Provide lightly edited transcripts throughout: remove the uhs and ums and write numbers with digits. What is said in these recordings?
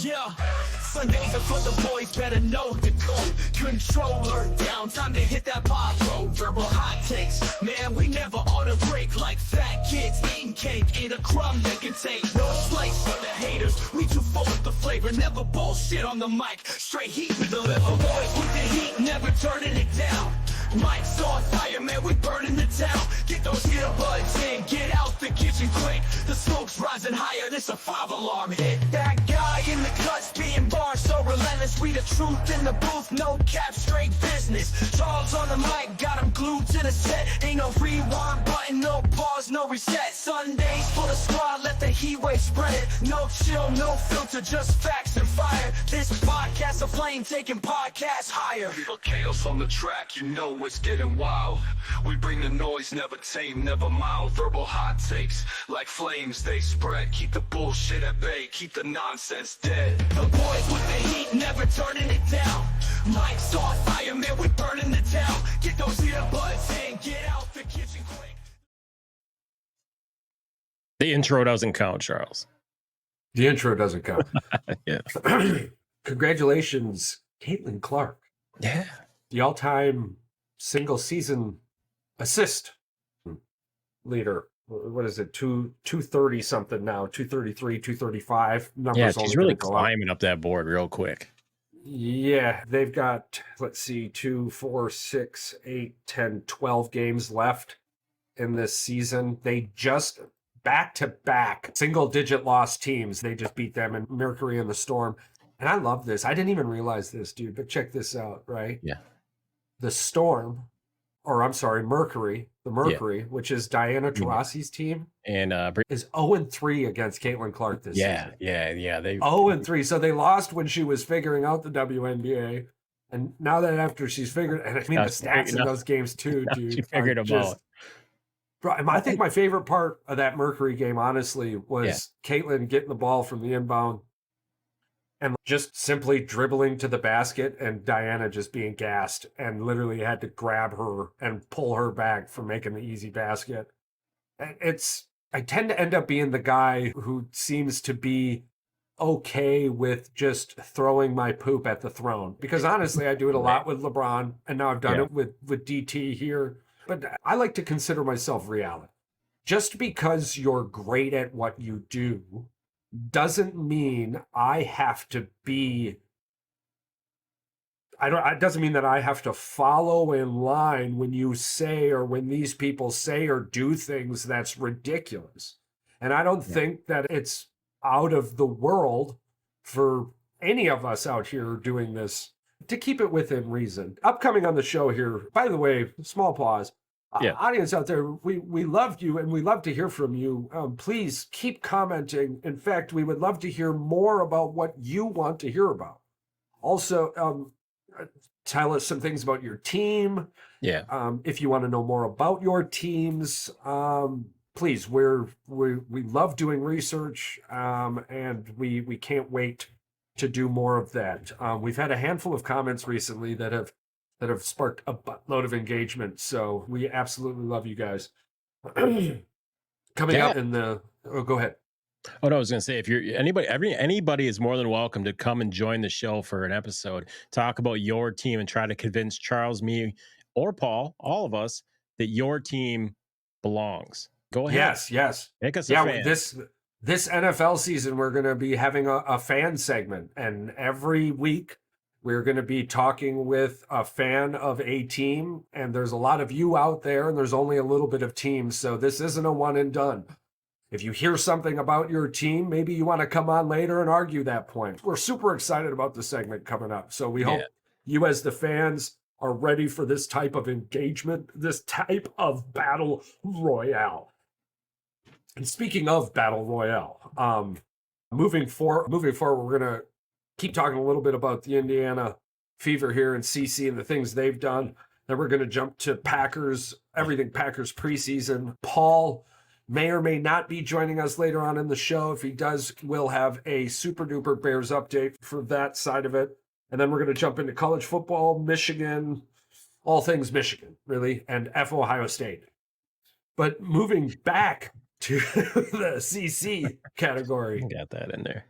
Yeah, Sundays are for the boys, better know the code. Control her down, time to hit that pop road. Verbal hot takes, man, we never ought to break. Like fat kids eating cake, eat a crumb they can take. No place for the haters, we too full with the flavor. Never bullshit on the mic, straight heat we deliver. Boys with the heat, never turning it down. Mike's on fire, man, we burning the town. Get those earbuds in, get out the kitchen quick. The smoke's rising higher, this a 5-alarm hit. That guy in the cuts being bars so relentless. We the truth in the booth, no cap, straight business. Charles on the mic, got him glued to the set. Ain't no rewind button, no pause, no reset. Sundays for the squad, let the heat wave spread it. No chill, no filter, just facts and fire. This podcast a flame, taking podcasts higher. Chaos on the track, you know it's getting wild. We bring the noise, never tame, never mild. Verbal hot takes, like flames they spread. Keep the bullshit at bay, keep the nonsense dead. The boys with the heat, never turning it down. Mike's on fire, man, we burning the town. Get those earbuds in, get out the kitchen quick. The intro doesn't count, Charles. The intro doesn't count. Yeah. Congratulations, Caitlyn Clark. Yeah. The all-time single season assist leader. What is it? 230 something now, 233, 235. Numbers Yeah, only she's really gonna go climbing up that board real quick. Yeah, they've got, let's see, 2, 4, 6, 8, 10, 12 games left in this season. They just back-to-back single-digit loss teams. They just beat them in Mercury and the Storm. And I love this. I didn't even realize this, dude, but check this out, right? Yeah. The Storm, or I'm sorry, Mercury, which is Diana Taurasi's team, And is 0-3 against Caitlyn Clark this season. yeah. They 0-3. So they lost when she was figuring out the WNBA. And now that after she's figured, and I mean, Now the she's stats figured in out- those games too, dude. she figured are them out. just- Bro, I think my favorite part of that Mercury game, honestly, was Caitlyn getting the ball from the inbound and just simply dribbling to the basket and Diana just being gassed and literally had to grab her and pull her back from making the easy basket. And I tend to end up being the guy who seems to be okay with just throwing my poop at the throne. Because honestly, I do it a lot with LeBron, and now I've done it with DT here. But I like to consider myself reality. Just because you're great at what you do doesn't mean I have to be. It doesn't mean that I have to follow in line when you say or when these people say or do things that's ridiculous. And I don't think that it's out of the world for any of us out here doing this to keep it within reason. Upcoming on the show here, by the way, small pause. Audience out there, we love you and we love to hear from you. Please keep commenting. In fact, we would love to hear more about what you want to hear about. Also, tell us some things about your team. Yeah. If you want to know more about your teams, please. We love doing research, and we can't wait to do more of that. We've had a handful of comments recently that have sparked a buttload of engagement. So we absolutely love you guys. Coming up in the go ahead. Oh, no, I was going to say, if you're anybody is more than welcome to come and join the show for an episode, talk about your team and try to convince Charles, me, or Paul, all of us, that your team belongs. Go ahead. Yes. Make us a fan. This NFL season, we're going to be having a fan segment, and every week we're going to be talking with a fan of a team, and there's a lot of you out there, and there's only a little bit of teams, so this isn't a one and done. If you hear something about your team, maybe you want to come on later and argue that point. We're super excited about the segment coming up, so we hope you as the fans are ready for this type of engagement, this type of battle royale. And speaking of battle royale, moving forward, we're going to keep talking a little bit about the Indiana Fever here in CC and the things they've done. Then we're going to jump to Packers, everything Packers preseason. Paul may or may not be joining us later on in the show. If he does, we'll have a super duper Bears update for that side of it. And then we're going to jump into college football, Michigan, all things Michigan, really, and Ohio State. But moving back to the CC category. Got that in there.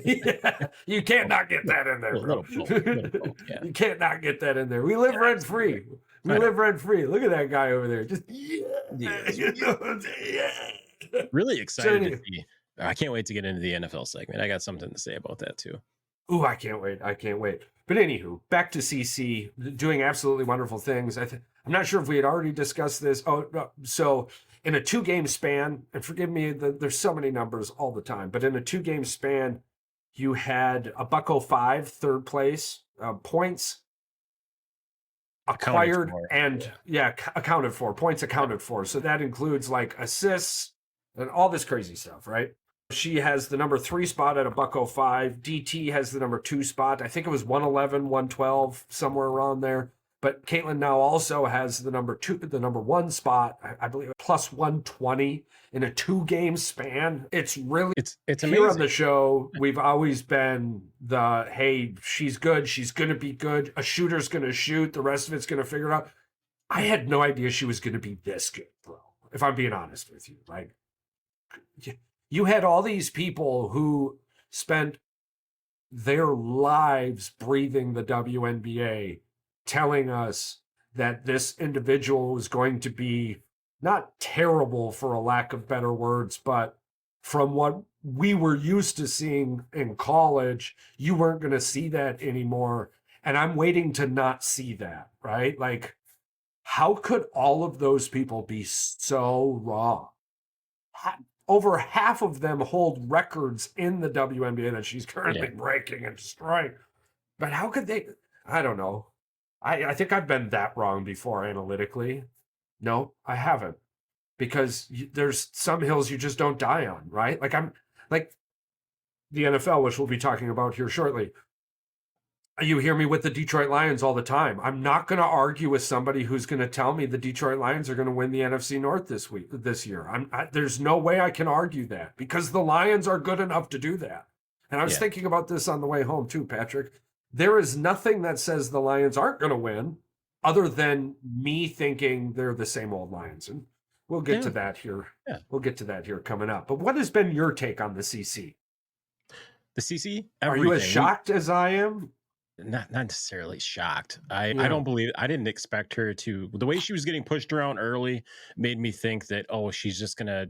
Yeah, you can't not get that in there, bro. Little both, yeah. You can't not get that in there. We live rent free. We live rent free. Look at that guy over there. Just Yeah, you know, yeah. really excited to So, see. I can't wait to get into the NFL segment. I got something to say about that too. ooh, I can't wait. I can't wait. But anywho, back to CC doing absolutely wonderful things. I'm not sure if we had already discussed this. Oh, no. So in a 2-game span, and forgive me, there's so many numbers all the time, but in a 2-game span, you had a Bucko 5, third place, points acquired and accounted for, points accounted for. So that includes like assists and all this crazy stuff, right? She has the number 3 spot at a Bucko 5. DT has the number 2 spot. I think it was 111, 112, somewhere around there. But Caitlyn now also has the number 1 spot, I believe, plus 120 in a 2-game span. It's really, it's amazing. Here on the show, we've always been the, hey, she's good. She's going to be good. A shooter's going to shoot. The rest of it's going to figure it out. I had no idea she was going to be this good, bro, if I'm being honest with you. Like, you had all these people who spent their lives breathing the WNBA, telling us that this individual was going to be not terrible, for a lack of better words, but from what we were used to seeing in college, you weren't going to see that anymore. And I'm waiting to not see that, right? Like, how could all of those people be so wrong? Over half of them hold records in the WNBA that she's currently breaking and destroying. But how could they? I don't know. I think I've been that wrong before analytically. No, I haven't. Because there's some hills you just don't die on, right? Like like the NFL, which we'll be talking about here shortly. You hear me with the Detroit Lions all the time. I'm not going to argue with somebody who's going to tell me the Detroit Lions are going to win the NFC North this year. There's no way I can argue that, because the Lions are good enough to do that. And I was thinking about this on the way home too, Patrick. There is nothing that says the Lions aren't going to win other than me thinking they're the same old Lions. And we'll get to that here. Yeah. We'll get to that here coming up. But what has been your take on the CC? The CC? Are you as shocked as I am? Not necessarily shocked. I don't believe, I didn't expect her to, the way she was getting pushed around early made me think that, oh, she's gonna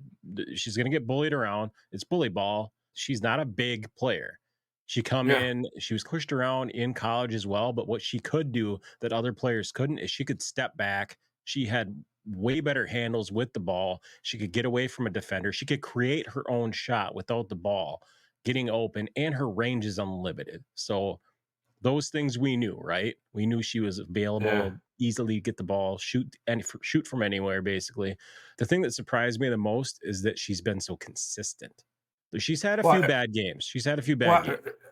get bullied around. It's bully ball. She's not a big player. She she was pushed around in college as well, but what she could do that other players couldn't is she could step back. She had way better handles with the ball. She could get away from a defender. She could create her own shot without the ball getting open, and her range is unlimited. So those things we knew, right? We knew she was available, easily get the ball, shoot from anywhere, basically. The thing that surprised me the most is that she's been so consistent. She's had a few bad games.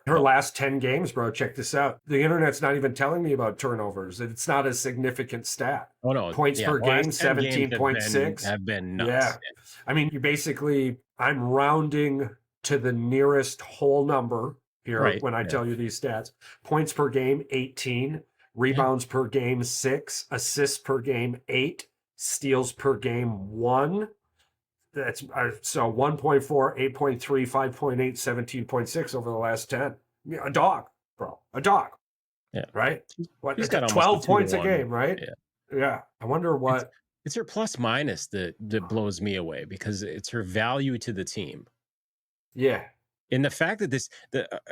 Her last 10 games, bro, check this out. The internet's not even telling me about turnovers. It's not a significant stat. Oh, no. Points per game, 17.6. Have been nuts. Yeah. I mean, I'm rounding to the nearest whole number here when I tell you these stats. Points per game, 18. Rebounds per game, 6. Assists per game, 8. Steals per game, 1. That's so 1.4, 8.3, 5.8, 17.6 over the last 10. A dog, bro. A dog. Yeah. Right? What? He's got 12 points a game, right? Yeah. I wonder what. It's her plus minus that blows me away, because it's her value to the team. Yeah. And the fact that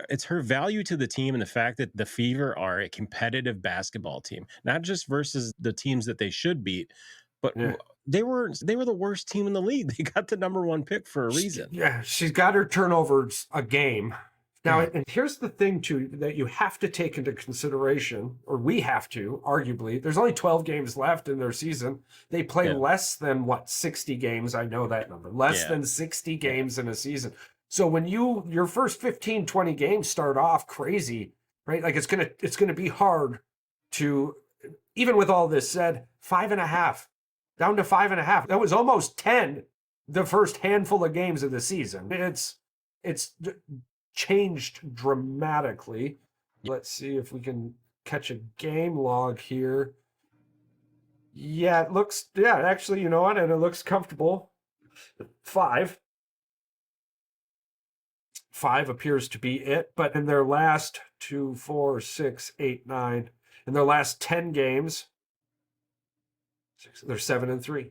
it's her value to the team, and the fact that the Fever are a competitive basketball team, not just versus the teams that they should beat, but they were the worst team in the league. They got the number 1 pick for a reason. Yeah, she's got her turnovers a game. Now, and here's the thing, too, that you have to take into consideration, or we have to, arguably. There's only 12 games left in their season. They play less than, 60 games? I know that number. Less than 60 games in a season. So when your first 15, 20 games start off crazy, right? Like, it's gonna be hard to, even with all this said, 5.5. Down to 5.5. That was almost 10 the first handful of games of the season. It's changed dramatically. Let's see if we can catch a game log here. Yeah, it looks, actually, you know what? And it looks comfortable. 5 5 appears to be it. But in their last 2, 4, 6, 8, 9, in their last 10 games, they're 7-3.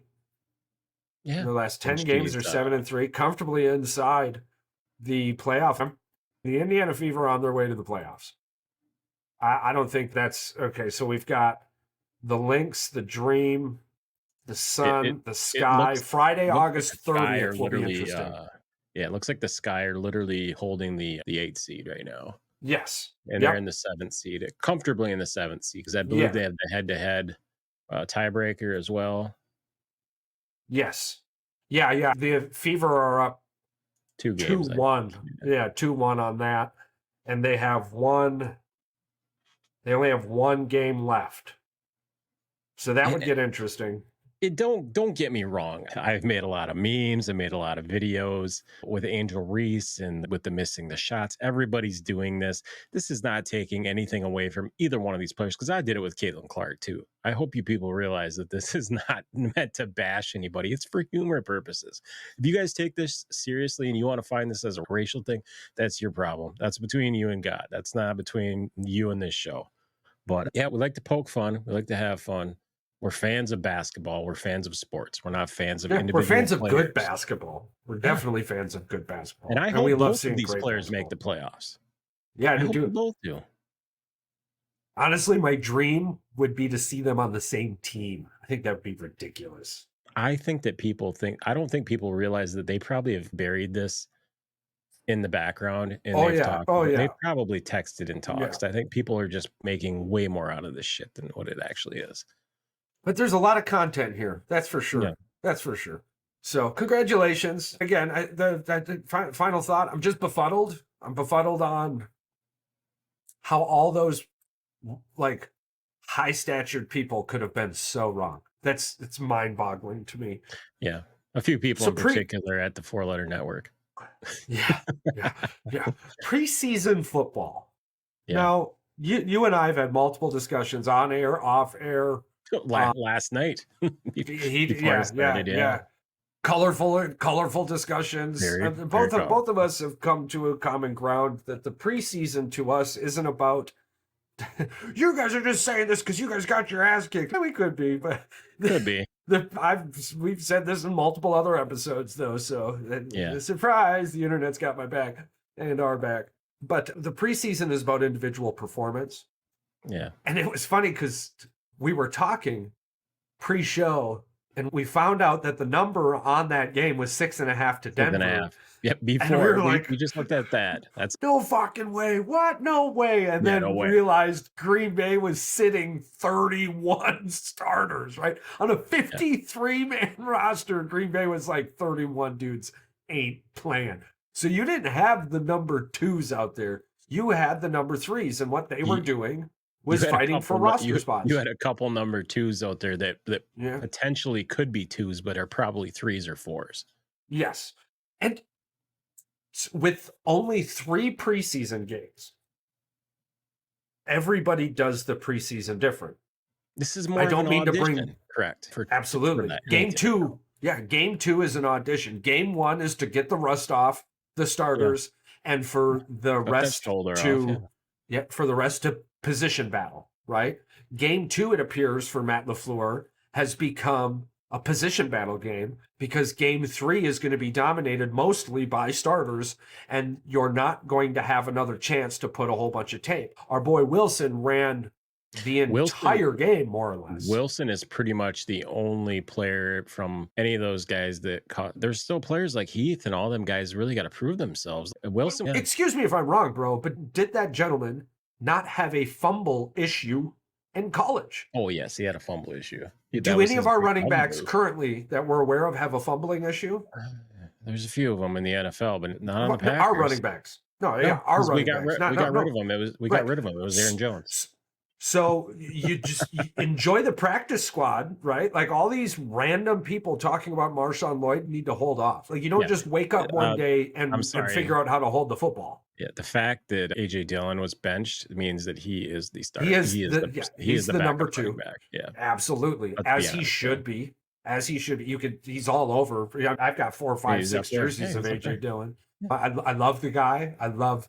Yeah. In their last 10 games, they're 7-3, comfortably inside the playoff. The Indiana Fever are on their way to the playoffs. I don't think that's okay. So we've got the Lynx, the Dream, the Sun, the Sky. Friday, August 30th will be interesting. Yeah, it looks like the Sky are literally holding the 8th seed right now. Yes. And they're in the 7th seed, comfortably in the 7th seed, because I believe they have the head-to-head tiebreaker as well. Yes. Yeah. The Fever are up 2 games. 2-1. Yeah, 2-1 on that. And they only have 1 game left. So that would get interesting. Don't get me wrong. I've made a lot of memes. I made a lot of videos with Angel Reese and with the missing the shots. Everybody's doing this. This is not taking anything away from either one of these players, because I did it with Caitlyn Clark too. I hope you people realize that this is not meant to bash anybody. It's for humor purposes. If you guys take this seriously and you want to find this as a racial thing, that's your problem. That's between you and God. That's not between you and this show. But yeah, we like to poke fun. We like to have fun. We're fans of basketball. We're fans of sports. We're not fans of individual We're fans players. of good basketball. We're definitely fans of good basketball. And I hope both of these players make the playoffs. Yeah, I hope they both do. Honestly, my dream would be to see them on the same team. I think that would be ridiculous. I think that I don't think people realize that they probably have buried this in the background. And they've probably texted and talked. I think people are just making way more out of this shit than what it actually is. But there's a lot of content here. That's for sure. Yeah. That's for sure. So congratulations. Again, the final thought, I'm just befuddled. I'm befuddled on how all those like high-statured people could have been so wrong. It's mind-boggling to me. Yeah. A few people in particular at the 4-letter network. Yeah. Preseason football. Yeah. Now, you and I have had multiple discussions on air, off air. Last night. Colorful discussions. Both of us have come to a common ground that the preseason to us isn't about you guys are just saying this because you guys got your ass kicked. We could be, but could be. We've said this in multiple other episodes though, so surprise, the internet's got my back and our back. But the preseason is about individual performance. Yeah. And it was funny because we were talking pre-show and we found out that the number on that game was 6.5 to Denver. 6.5. Yep. Before we just looked at that. That's no fucking way. What? No way. And then realized Green Bay was sitting 31 starters, right? On a 53-man roster, Green Bay was like 31 dudes ain't playing. So you didn't have the number 2s out there. You had the number 3s, and what they were doing was fighting for roster spots. You had a couple number 2s out there that potentially could be 2s, but are probably 3s or 4s. Yes. And with only 3 preseason games, everybody does the preseason different. This is more I don't mean audition. To bring correct. Absolutely. Game 2. Yeah, game 2 is an audition. Game 1 is to get the rust off the starters and for the rest to position battle, right? Game 2, it appears, for Matt LaFleur, has become a position battle game because game 3 is going to be dominated mostly by starters, and you're not going to have another chance to put a whole bunch of tape. Our boy Wilson ran the entire game, more or less. Wilson is pretty much the only player from any of those guys that there's still players like Heath and all them guys really got to prove themselves. Wilson. Excuse me if I'm wrong, bro, but did that gentleman not have a fumble issue in college? Oh, yes, he had a fumble issue. Do any of our running backs currently that we're aware of have a fumbling issue? There's a few of them in the NFL, but not on the Packers. Our running backs. Our running backs. We got rid of them. We got rid of them. It was Aaron Jones. So you just enjoy the practice squad, right? Like all these random people talking about Marshawn Lloyd need to hold off. Like you don't just wake up one day and figure out how to hold the football. Yeah, the fact that A.J. Dillon was benched means that he is the starter. He is the number 2. Back. Yeah, absolutely, as he should be. He's all over. I've got 4, 5, 6 jerseys of A.J. Dillon. I love the guy. I love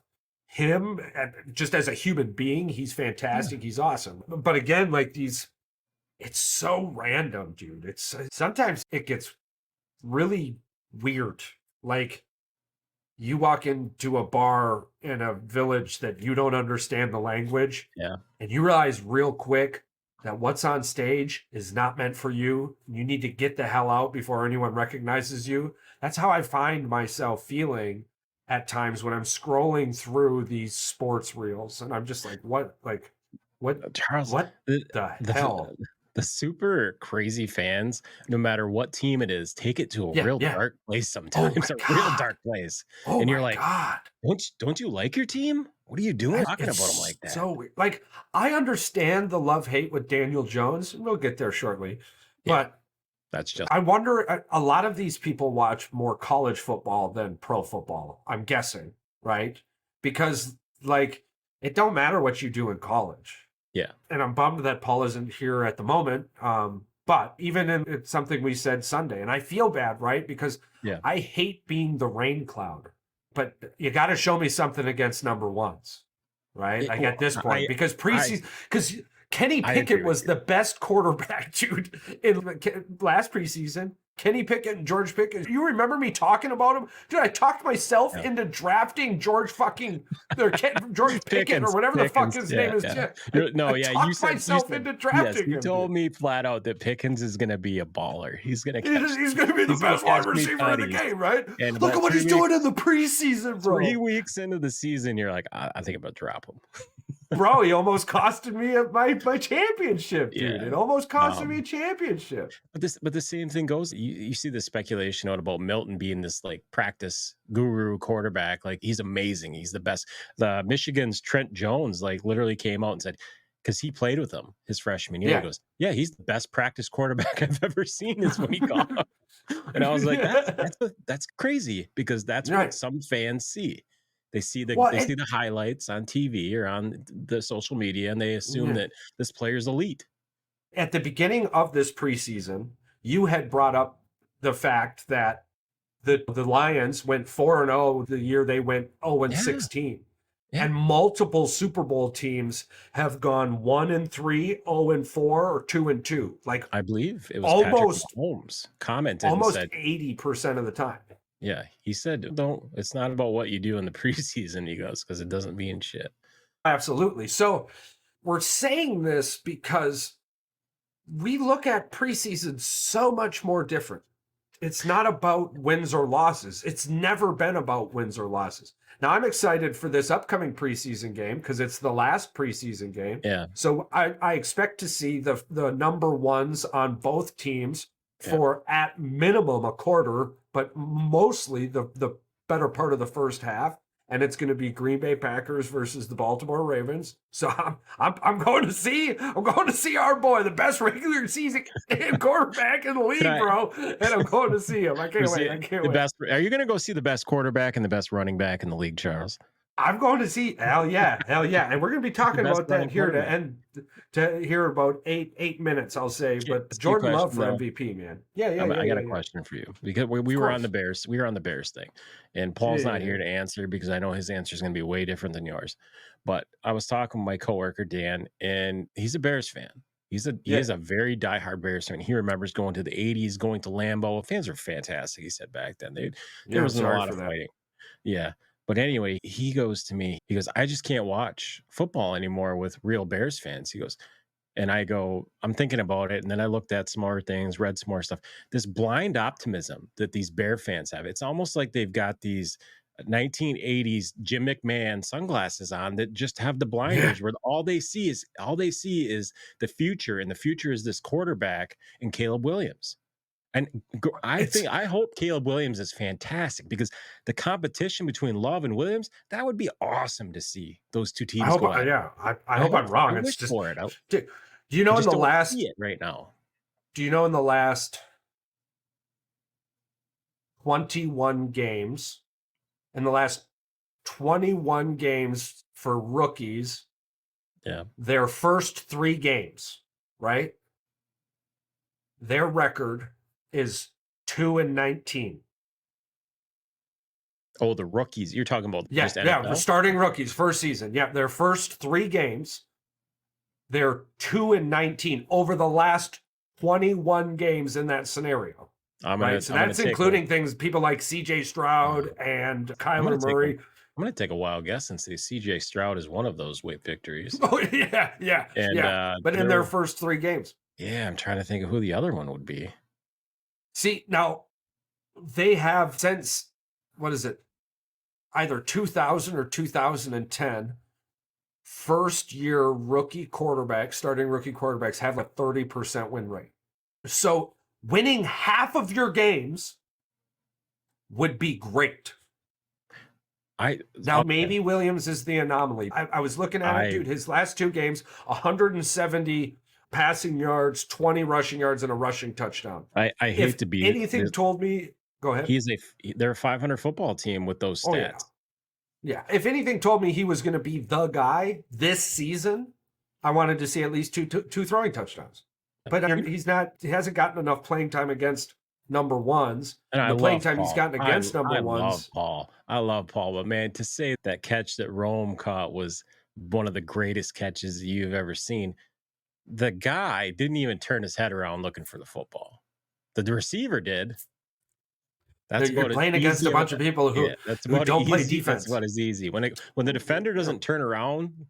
him just as a human being. He's fantastic. He's awesome. But again, like it's so random, dude. It's sometimes it gets really weird. Like you walk into a bar in a village that you don't understand the language, Yeah. and you realize real quick that what's on stage is not meant for you. You need to get the hell out before anyone recognizes you. That's how I find myself feeling at times when I'm scrolling through these sports reels, and I'm just like, what, Charles, what the, the the hell? the super crazy fans, no matter what team it is, take it to a Yeah, real yeah. dark place Oh my sometimes, a real God. dark place. Oh And you're my like, God. don't you like your team? What are you doing talking about them It's like that? so weird. Like, I understand the love hate with Daniel Jones, and we'll get there shortly. Yeah, But that's just I wonder, a lot of these people watch more college football than pro football, I'm guessing, right? Because, like, it don't matter what you do in college. yeah. And I'm bummed that Paul isn't here at the moment. But even in it's something we said Sunday, and I feel bad, right? Because Yeah. I hate being the rain cloud, but you got to show me something against number ones, right? Like Well, at this point, because I preseason, because Kenny I agree Pickett with was you. the best quarterback, dude, in last preseason. Kenny Pickett and George Pickett. You remember me talking about him? Dude, I talked myself Yeah. into drafting George Pickett or whatever the fuck his name is. Yeah. I You talked said myself into yes. drafting You him, told dude. me flat out that Pickens is going to be a baller. He's going to catch. He's going to be the He's going to best wide catch me receiver in the tutties. game, right? And Look about at what he's doing in the preseason, bro. 3 weeks into the season, you're like, I think I'm about to drop him. Bro, he almost costed me my championship, dude. Yeah. It almost costed me a championship. But the same thing goes. You see the speculation out about Milton being this like practice guru quarterback. Like he's amazing. He's the best. The Michigan's Trent Jones like literally came out and said, because he played with him his freshman year. Yeah. He goes, yeah, he's the best practice quarterback I've ever seen this week off. And I was like, that's crazy because that's what Right. some fans see. They see the highlights on TV or on the social media, and they assume that this player's elite. At the beginning of this preseason, you had brought up the fact that the Lions went 4-0 the year they went 0-16. Yeah. And multiple Super Bowl teams have gone 1-3, 0-4, or 2-2. Like I believe it was almost Patrick Mahomes commented almost and said, 80% of the time. yeah, he said, it's not about what you do in the preseason, he goes, because it doesn't mean shit. Absolutely. So we're saying this because we look at preseason so much more different. It's not about wins or losses. It's never been about wins or losses. Now I'm excited for this upcoming preseason game because it's the last preseason game. Yeah. So I expect to see the number ones on both teams for at minimum a quarter, but mostly the better part of the first half. And it's going to be Green Bay Packers versus the Baltimore Ravens. So I'm going to see our boy, the best regular season quarterback in the league, bro. And I'm going to see him. I can't wait. Are you going to go see the best quarterback and the best running back in the league, Charles? I'm going to see hell yeah, and we're going to be talking about that here to hear about 8 minutes, I'll say. But Jordan Love for MVP, man. I got a question for you because we were on the Bears. We were on the Bears thing, and Paul's not here to answer because I know his answer is going to be way different than yours. But I was talking with my coworker Dan, and he's a Bears fan. He is a very diehard Bears fan. He remembers going to the '80s, going to Lambeau. Fans are fantastic. He said back then there wasn't a lot of fighting. Yeah. But anyway, he goes to me, he goes, I just can't watch football anymore with real Bears fans. He goes, and I go, I'm thinking about it. And then I looked at some more things, read some more stuff. This blind optimism that these Bear fans have, it's almost like they've got these 1980s Jim McMahon sunglasses on that just have the blinders where all they see is the future. And the future is this quarterback and Caleb Williams. And I hope Caleb Williams is fantastic because the competition between Love and Williams, that would be awesome to see those two teams. I hope I'm wrong. It's just for it. Do you know in the last see it right now? Do you know in the last 21 games, in the last 21 games for rookies, their first 3 games, right? Their record is 2-19. Oh, the rookies. You're talking about Yeah, just yeah, NFL? starting rookies, first season. Yeah, their first 3 games, they're 2-19 over the last 21 games in that scenario. I'm Right. gonna So I'm gonna that's take a including things people like CJ Stroud and I'm gonna Kyler take a Murray. I'm gonna take a wild guess and say CJ Stroud is one of those weight victories. Oh, yeah, yeah, And yeah. But in their first 3 games. yeah, I'm trying to think of who the other one would be. See, now they have since, what is it? Either 2000 or 2010, first year rookie quarterbacks, starting rookie quarterbacks have a 30% win rate. So winning half of your games would be great. Now, Okay. maybe Williams is the anomaly. I was looking at it, dude. His last 2 games, 170 passing yards, 20 rushing yards, and a rushing touchdown. I hate If to be anything told me, go ahead. they're a 500 football team with those stats. Oh, yeah. Yeah. If anything told me he was going to be the guy this season, I wanted to see at least two throwing touchdowns. But he's not. He hasn't gotten enough playing time against number ones. And the playing time he's gotten against number ones. I love Paul, but man, to say that catch that Rome caught was one of the greatest catches you've ever seen. The guy didn't even turn his head around looking for the football. The receiver did. That's You're playing against a bunch of people who don't play defense. That's what is easy. When the defender doesn't turn around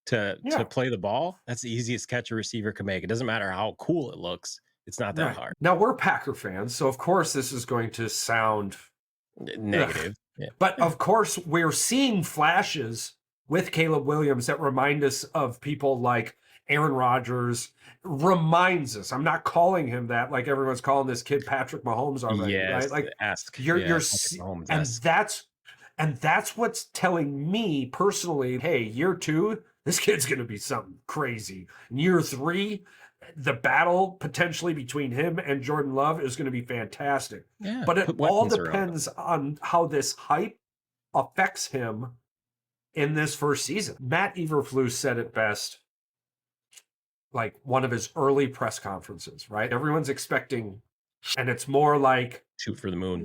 to play the ball, that's the easiest catch a receiver can make. It doesn't matter how cool it looks. It's not that hard. Now, we're Packer fans, so of course this is going to sound negative. Yeah. But of course, we're seeing flashes with Caleb Williams that remind us of people like Aaron Rodgers. Reminds us. I'm not calling him that like everyone's calling this kid Patrick Mahomes already, right? Like and that's what's telling me personally, hey, year 2, this kid's going to be something crazy. In year 3, the battle potentially between him and Jordan Love is going to be fantastic. Yeah, but it all depends on how this hype affects him in this first season. Matt Eberflus said it best, like one of his early press conferences, right? Everyone's expecting, and it's more like shoot for the moon.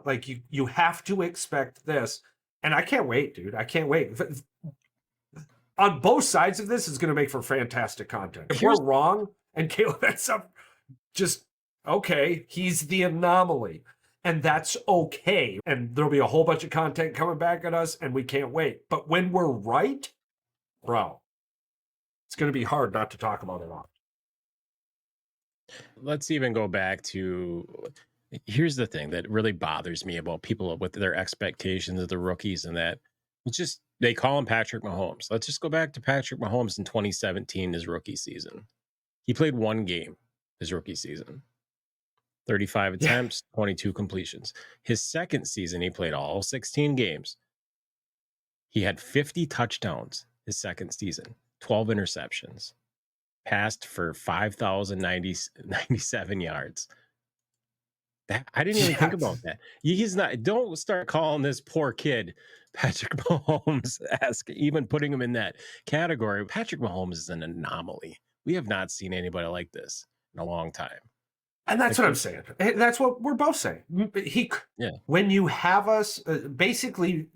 Like you have to expect this. And I can't wait, dude. I can't wait. On both sides of this is going to make for fantastic content. If we're wrong and Caleb ends up just, okay, he's the anomaly. And that's okay. And there'll be a whole bunch of content coming back at us and we can't wait. But when we're right, bro, it's going to be hard not to talk about it all. Let's even go back to, here's the thing that really bothers me about people with their expectations of the rookies and that. It's just, they call him Patrick Mahomes. Let's just go back to Patrick Mahomes in 2017, his rookie season. He played 1 game his rookie season. 35 attempts, 22 completions. His second season, he played all 16 games. He had 50 touchdowns his second season, 12 interceptions, passed for 5,097 yards. I didn't even think about that. He's not. Don't start calling this poor kid Patrick Mahomes-esque, even putting him in that category. Patrick Mahomes is an anomaly. We have not seen anybody like this in a long time. And that's what I'm saying. That's what we're both saying. When you have us, basically,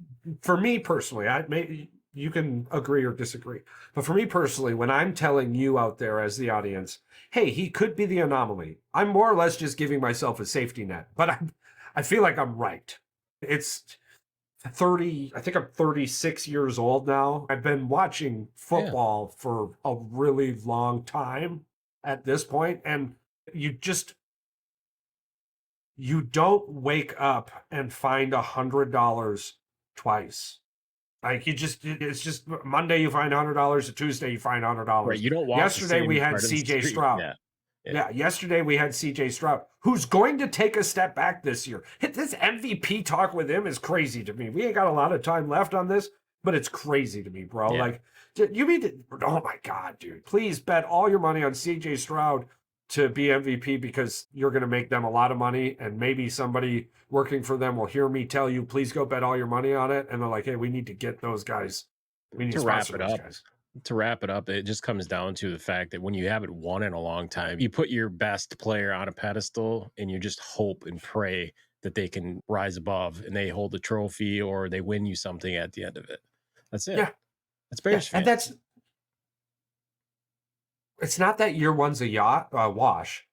for me personally, you can agree or disagree. But for me personally, when I'm telling you out there as the audience, hey, he could be the anomaly, I'm more or less just giving myself a safety net. But I feel like I'm right. It's 30, I think I'm 36 years old now. I've been watching football for a really long time at this point. And you don't wake up and find $100 twice. Like it's just Monday you find $100, Tuesday you find $100. Right, you don't walk. Yesterday we had CJ Stroud. Yesterday we had CJ Stroud, who's going to take a step back this year. This MVP talk with him is crazy to me. We ain't got a lot of time left on this, but it's crazy to me, bro. Yeah. Like, you mean to, oh my God, dude. Please bet all your money on CJ Stroud to be MVP because you're going to make them a lot of money, and maybe somebody working for them will hear me tell you, please go bet all your money on it. And they're like, hey, we need to get those guys. We need to wrap it up. To wrap it up, it just comes down to the fact that when you haven't won in a long time, you put your best player on a pedestal and you just hope and pray that they can rise above and they hold the trophy or they win you something at the end of it. That's it. Yeah. That's Bears And fans. it's not that year one's a wash.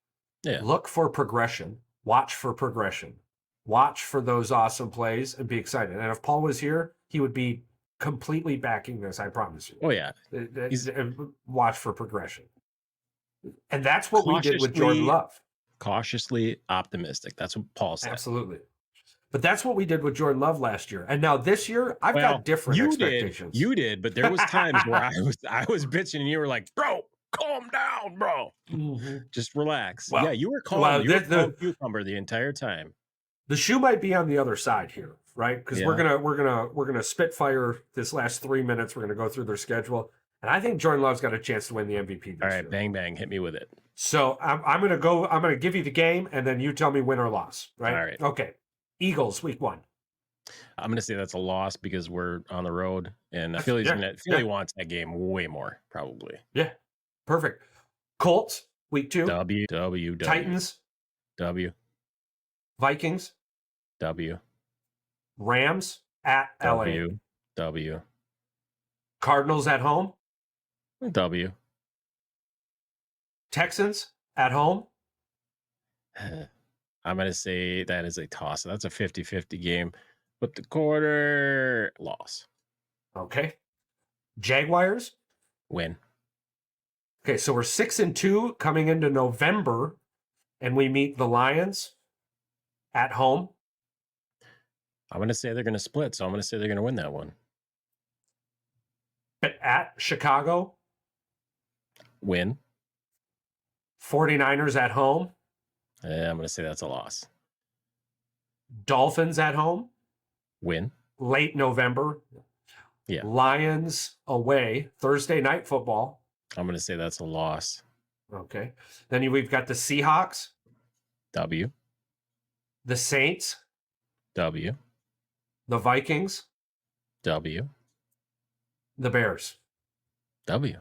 Yeah. Look for progression. Watch for progression. Watch for those awesome plays and be excited. And if Paul was here, he would be completely backing this, I promise you. Oh, yeah. Watch for progression. And that's what we did with Jordan Love. Cautiously optimistic. That's what Paul said. Absolutely. But that's what we did with Jordan Love last year. And now this year, I've got different expectations. You did, but there was times where I was bitching and you were like, bro, calm down, bro. Mm-hmm. Just relax. Well, yeah, you were calm. You were calm cucumber the entire time. The shoe might be on the other side here, right? Because we're gonna spitfire this last 3 minutes. We're gonna go through their schedule, and I think Jordan Love's got a chance to win the MVP this All right, year. bang bang, hit me with it. So I'm gonna give you the game, and then you tell me win or loss, right? All right. Okay. Eagles week 1. I'm gonna say that's a loss because we're on the road, and Philly wants that game way more, probably. Yeah, perfect. Colts week 2. W. Titans. W. Vikings. W. Rams at LA. W. Cardinals at home. W. Texans at home. I'm going to say that is a toss. That's a 50-50 game. But the quarter loss. Okay. Jaguars. Win. Okay, so we're 6-2 coming into November, and we meet the Lions at home. I'm going to say they're going to split, so I'm going to say they're going to win that one. At Chicago. Win. 49ers at home. I'm going to say that's a loss. Dolphins at home. Win. Late November. Yeah. Lions away. Thursday night football. I'm going to say that's a loss. Okay. Then we've got the Seahawks. W. The Saints. W. The Vikings. W. The Bears. W.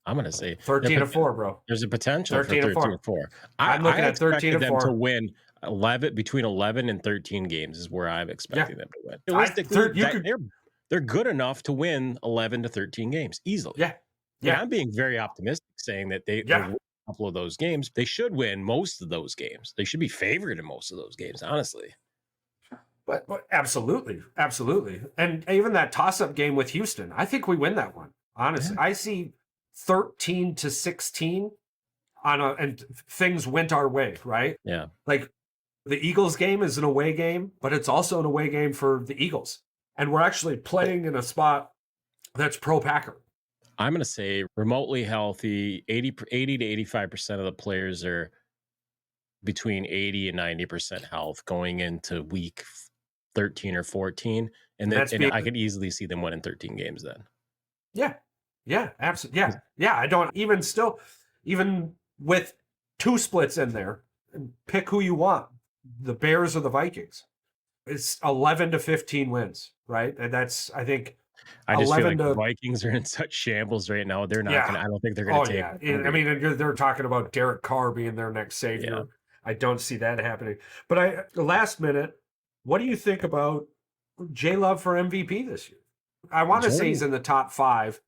I'm going to say 13-4, bro. There's a potential 13-4. for 13-4. I'm looking at 13-4. Them to win between 11 and 13 games is where I'm expecting them to win. Realistically, they're good enough to win 11 to 13 games easily. Yeah. And I'm being very optimistic saying that they'll win a couple of those games. They should win most of those games. They should be favored in most of those games, honestly. But absolutely. And even that toss-up game with Houston, I think we win that one. Honestly, I see 13-16 and things went our way, right? Yeah. Like the Eagles game is an away game, but it's also an away game for the Eagles. And we're actually playing in a spot that's pro-Packer. I'm going to say remotely healthy, 80 to 85% of the players are between 80 and 90% health going into week 13 or 14. And I could easily see them winning 13 games then. Yeah, absolutely. Yeah. I don't even with 2 splits in there, pick who you want, the Bears or the Vikings. It's 11 to 15 wins, right? And that's, I think, I just feel like the Vikings are in such shambles right now. They're not I don't think they're going to take. Yeah. I mean, they're talking about Derek Carr being their next savior. Yeah. I don't see that happening. But the last minute, what do you think about J Love for MVP this year? I want to say he's in the top 5,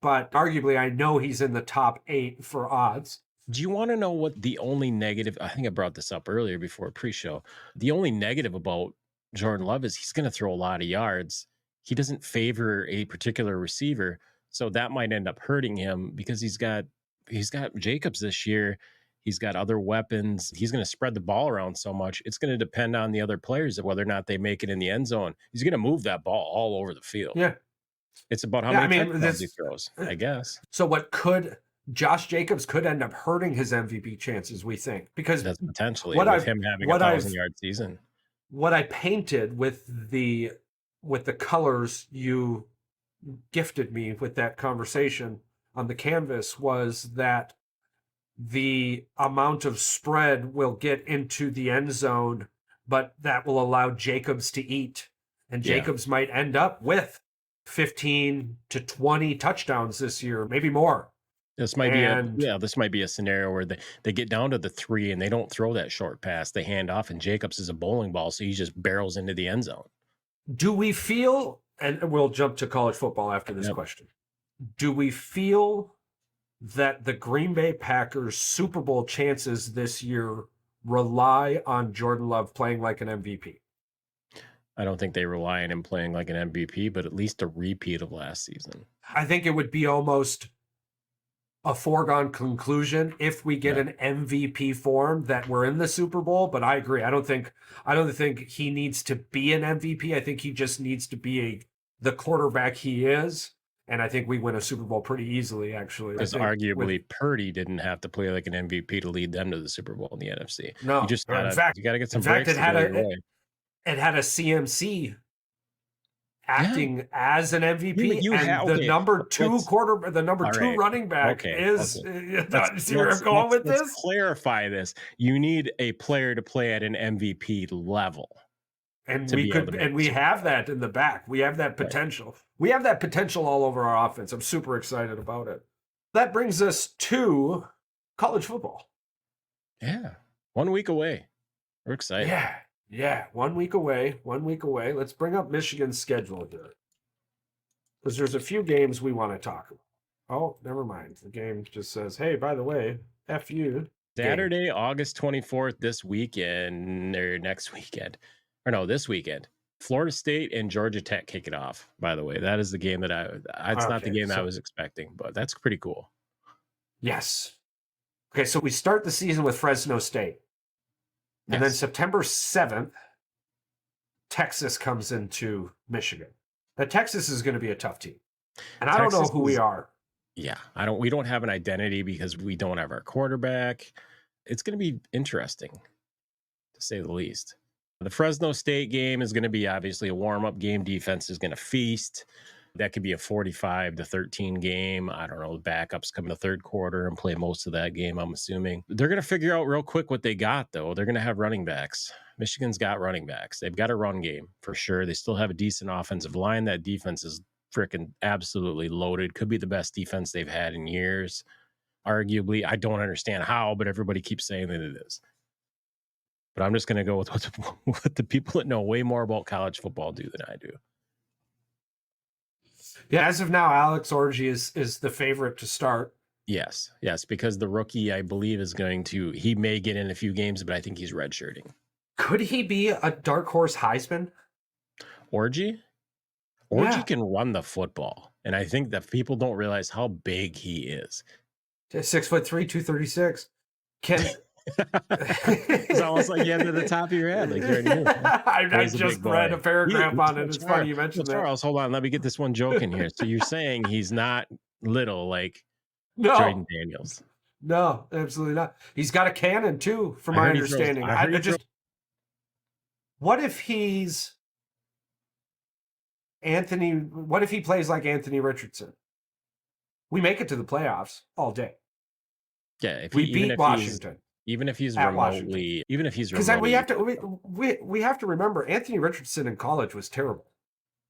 but arguably I know he's in the top 8 for odds. Do you want to know what the only negative? I think I brought this up earlier before pre-show. The only negative about Jordan Love is he's going to throw a lot of yards. He doesn't favor a particular receiver, so that might end up hurting him because he's got Jacobs this year. He's got other weapons. He's going to spread the ball around so much. It's going to depend on the other players of whether or not they make it in the end zone. He's going to move that ball all over the field. Yeah. It's about how many touchdowns he throws, I guess. So Josh Jacobs could end up hurting his MVP chances, we think, because that's potentially with him having a 1,000-yard season. What I painted with the colors you gifted me with that conversation on the canvas was that the amount of spread will get into the end zone, but that will allow Jacobs to eat. And Jacobs might end up with 15 to 20 touchdowns this year, maybe more. This might And be a scenario where they get down to the 3 and they don't throw that short pass. They hand off, and Jacobs is a bowling ball, so he just barrels into the end zone. do we feel, and we'll jump to college football after this Yep. question, do we feel that the Green Bay Packers Super Bowl chances this year rely on Jordan Love playing like an MVP? I don't think they rely on him playing like an MVP, but at least a repeat of last season. I think it would be almost a foregone conclusion if we get an MVP form that we're in the Super Bowl. But I agree. I don't think he needs to be an MVP. I think he just needs to be the quarterback he is. And I think we win a Super Bowl pretty easily, actually. Because arguably Purdy didn't have to play like an MVP to lead them to the Super Bowl in the NFC. No, you just gotta get some breaks. It had a CMC acting as an MVP, the number two running back is. See where I'm going with this? Let's clarify this. You need a player to play at an MVP level, and we have that in the back. We have that potential. Right. We have that potential all over our offense. I'm super excited about it. That brings us to college football. Yeah, 1 week away. We're excited. Yeah, 1 week away. Let's bring up Michigan's schedule here. Because there's a few games we want to talk about. Oh, never mind. The game just says, hey, by the way, F you. Saturday, August 24th, this weekend, or next weekend. Or no, this weekend. Florida State and Georgia Tech kick it off, by the way. That is the game that it's not the game that I was expecting, but that's pretty cool. Yes. Okay, so we start the season with Fresno State. And then September 7th, Texas comes into Michigan. Now, Texas is going to be a tough team. And I don't know who we are. Yeah, we don't have an identity because we don't have our quarterback. It's going to be interesting, to say the least. The Fresno State game is going to be obviously a warm-up game. Defense is going to feast. That could be a 45-13 game. I don't know. The backups come in the third quarter and play most of that game, I'm assuming. They're going to figure out real quick what they got, though. They're going to have running backs. Michigan's got running backs. They've got a run game, for sure. They still have a decent offensive line. That defense is freaking absolutely loaded. Could be the best defense they've had in years. Arguably, I don't understand how, but everybody keeps saying that it is. But I'm just going to go with what the people that know way more about college football do than I do. Yeah, as of now, Alex Orji is the favorite to start. Yes, because the rookie, I believe, he may get in a few games, but I think he's redshirting. Could he be a dark horse Heisman? Orji? Orji can run the football, and I think that people don't realize how big he is. 6'3", 236. It's almost like you have it at the top of your head. Like you already knew. I just read a paragraph on it. It's funny you mentioned that. Charles, hold on. Let me get this one joke in here. So you're saying he's not little like Jordan Daniels? No, absolutely not. He's got a cannon too, from my understanding. What if he's Anthony? What if he plays like Anthony Richardson? We make it to the playoffs all day. Yeah, if we beat Washington. Even if he's remotely, because we have to remember Anthony Richardson in college was terrible.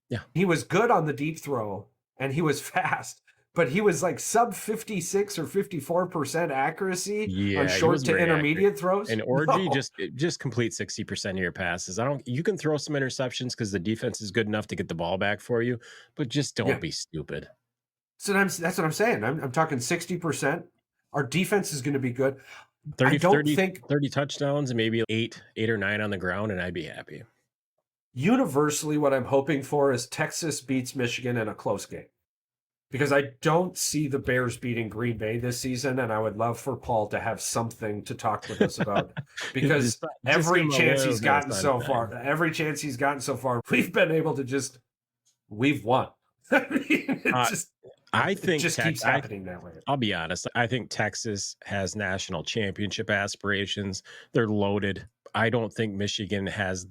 Yeah, he was good on the deep throw and he was fast, but he was like sub 56 or 54% accuracy on short to intermediate throws. And Orji just complete 60% of your passes. You can throw some interceptions because the defense is good enough to get the ball back for you, but just don't be stupid. So that's what I'm saying. I'm talking 60%. Our defense is going to be good. 30 touchdowns and maybe eight or nine on the ground, and I'd be happy. Universally, what I'm hoping for is Texas beats Michigan in a close game. Because I don't see the Bears beating Green Bay this season, and I would love for Paul to have something to talk with us about. Because every chance he's gotten so far, we've been able to we've won. I think it just keeps happening that way. I'll be honest. I think Texas has national championship aspirations. They're loaded. I don't think Michigan has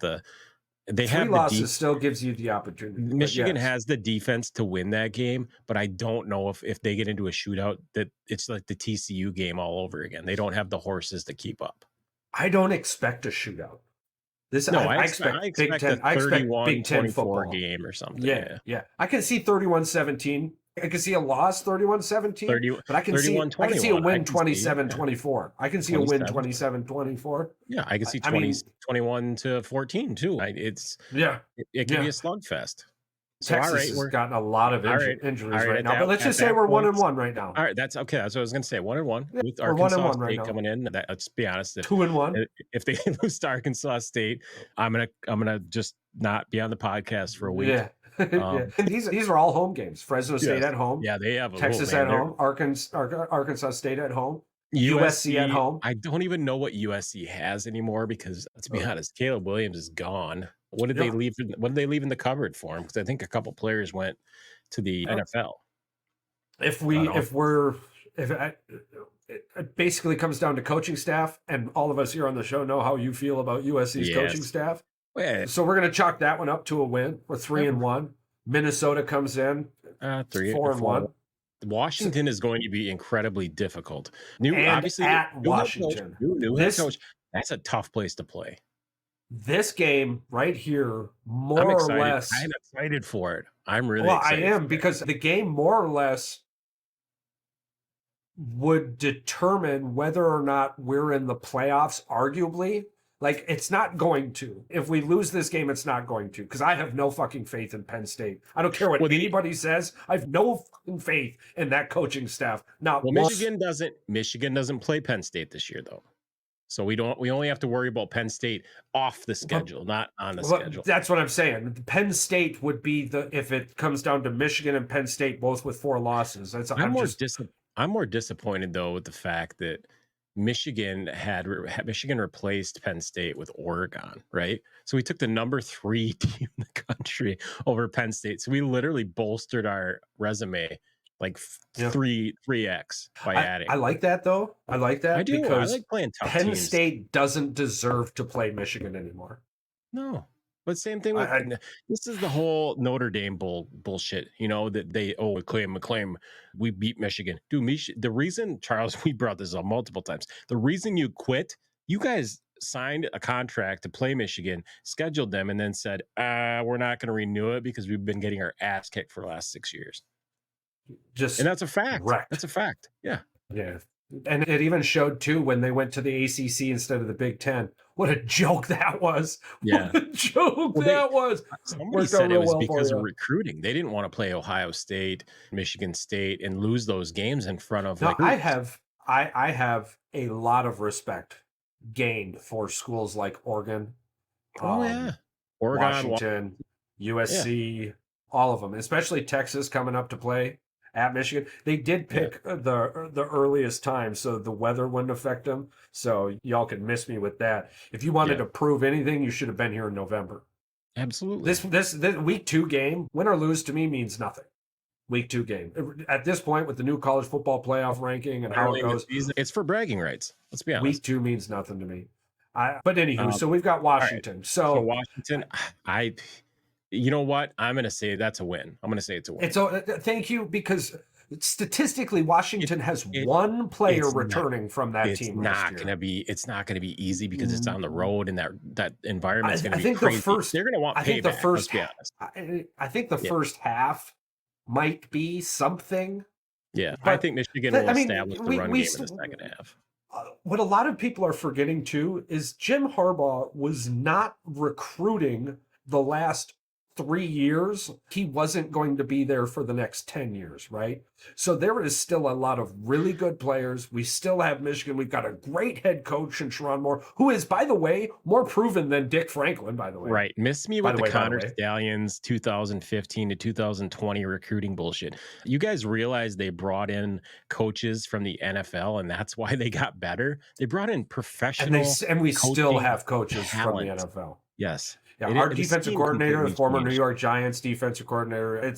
Three losses still gives you the opportunity. Michigan has the defense to win that game, but I don't know if they get into a shootout that it's like the TCU game all over again. They don't have the horses to keep up. I don't expect a shootout. I expect a 31-24 game or something. Yeah. I can see 31-17. I can see a loss 31-17, 30, but I can see a 21-21. win can see, 27-24. I can see a win 27. 27-24. Yeah, I can see I mean, 21-14 too. yeah, It could be yeah. a slugfest. So all Texas right, has gotten a lot of all right, injuries all right at now, but let's at just say that we're point. 1-1 right now. All right, that's okay. That's what I was going to say. 1-1 Yeah, with we're Arkansas 1-1 right State now. coming in. Let's be honest. 2-1. If they lose to Arkansas State, I'm gonna just not be on the podcast for a week. Yeah. Yeah. And these are all home games. Fresno State Yes. at home. Yeah, they have Texas at home. Arkansas State at home. USC at home. I don't even know what USC has anymore because, let's be honest, Caleb Williams is gone. What did they leave? What did they leave in the cupboard for him? Because I think a couple players went to the NFL. It basically comes down to coaching staff, and all of us here on the show know how you feel about USC's coaching staff. Yeah. So we're going to chalk that one up to a win. We're 3-1. Minnesota comes in 4-1. Washington is going to be incredibly difficult. Obviously at Washington, new head coach. That's a tough place to play. This game right here, more or less. I'm excited for it. I'm really excited. I am, because the game more or less would determine whether or not we're in the playoffs, arguably. Like, it's not going to. If we lose this game, it's not going to, because I have no fucking faith in Penn State. I don't care what anybody says. I have no fucking faith in that coaching staff. Michigan doesn't play Penn State this year, though. So we only have to worry about Penn State off the schedule, not on the schedule. That's what I'm saying. Penn State would be if it comes down to Michigan and Penn State both with 4 losses. I'm more disappointed though with the fact that Michigan replaced Penn State with Oregon, right? So we took the number 3 team in the country over Penn State. So we literally bolstered our resume like 3x by adding. I like that though. I like that. I do. Because I like playing tough Penn teams. State doesn't deserve to play Michigan anymore. No. But same thing with this is the whole Notre Dame bullshit, that they claim we beat Michigan. Dude, the reason, Charles, we brought this up multiple times. The reason you quit, you guys signed a contract to play Michigan, scheduled them, and then said, we're not going to renew it because we've been getting our ass kicked for the last 6 years. And that's a fact. Wrecked. That's a fact. Yeah. Yeah. And it even showed too when they went to the ACC instead of the Big Ten. What a joke that was! Yeah, what a joke that was. Somebody said it was because of recruiting. They didn't want to play Ohio State, Michigan State, and lose those games in front of. I have a lot of respect gained for schools like Oregon. Oregon, Washington, USC, all of them, especially Texas coming up to play at Michigan. They did pick the earliest time, so the weather wouldn't affect them. So y'all can miss me with that. If you wanted to prove anything, you should have been here in November. Absolutely. This week 2 game, win or lose, to me means nothing. Week 2 game. At this point, with the new college football playoff ranking and how it goes, it's for bragging rights. Let's be honest. Week 2 means nothing to me. But anywho, so we've got Washington. Right. So Washington, you know what? I'm going to say that's a win. I'm going to say it's a win. Thank you, because statistically, Washington has one player returning from that team. It's not going to be easy because it's on the road, and that environment's going to be crazy. They're going to want payback. I think the first half might be something. Yeah, I think Michigan will establish the run game in the second half. What a lot of people are forgetting too is Jim Harbaugh was not recruiting the last 3 years. He wasn't going to be there for the next 10 years, right? So there is still a lot of really good players. We still have Michigan. We've got a great head coach in Sherrone Moore, who is, by the way, more proven than Dick Franklin, by the way. Right. Miss me with the Connor Stallions 2015 to 2020 recruiting bullshit. You guys realize they brought in coaches from the NFL, and that's why they got better? They brought in professional and we still have coaches from the NFL. Yes. Yeah, our defensive coordinator, former New York Giants defensive coordinator.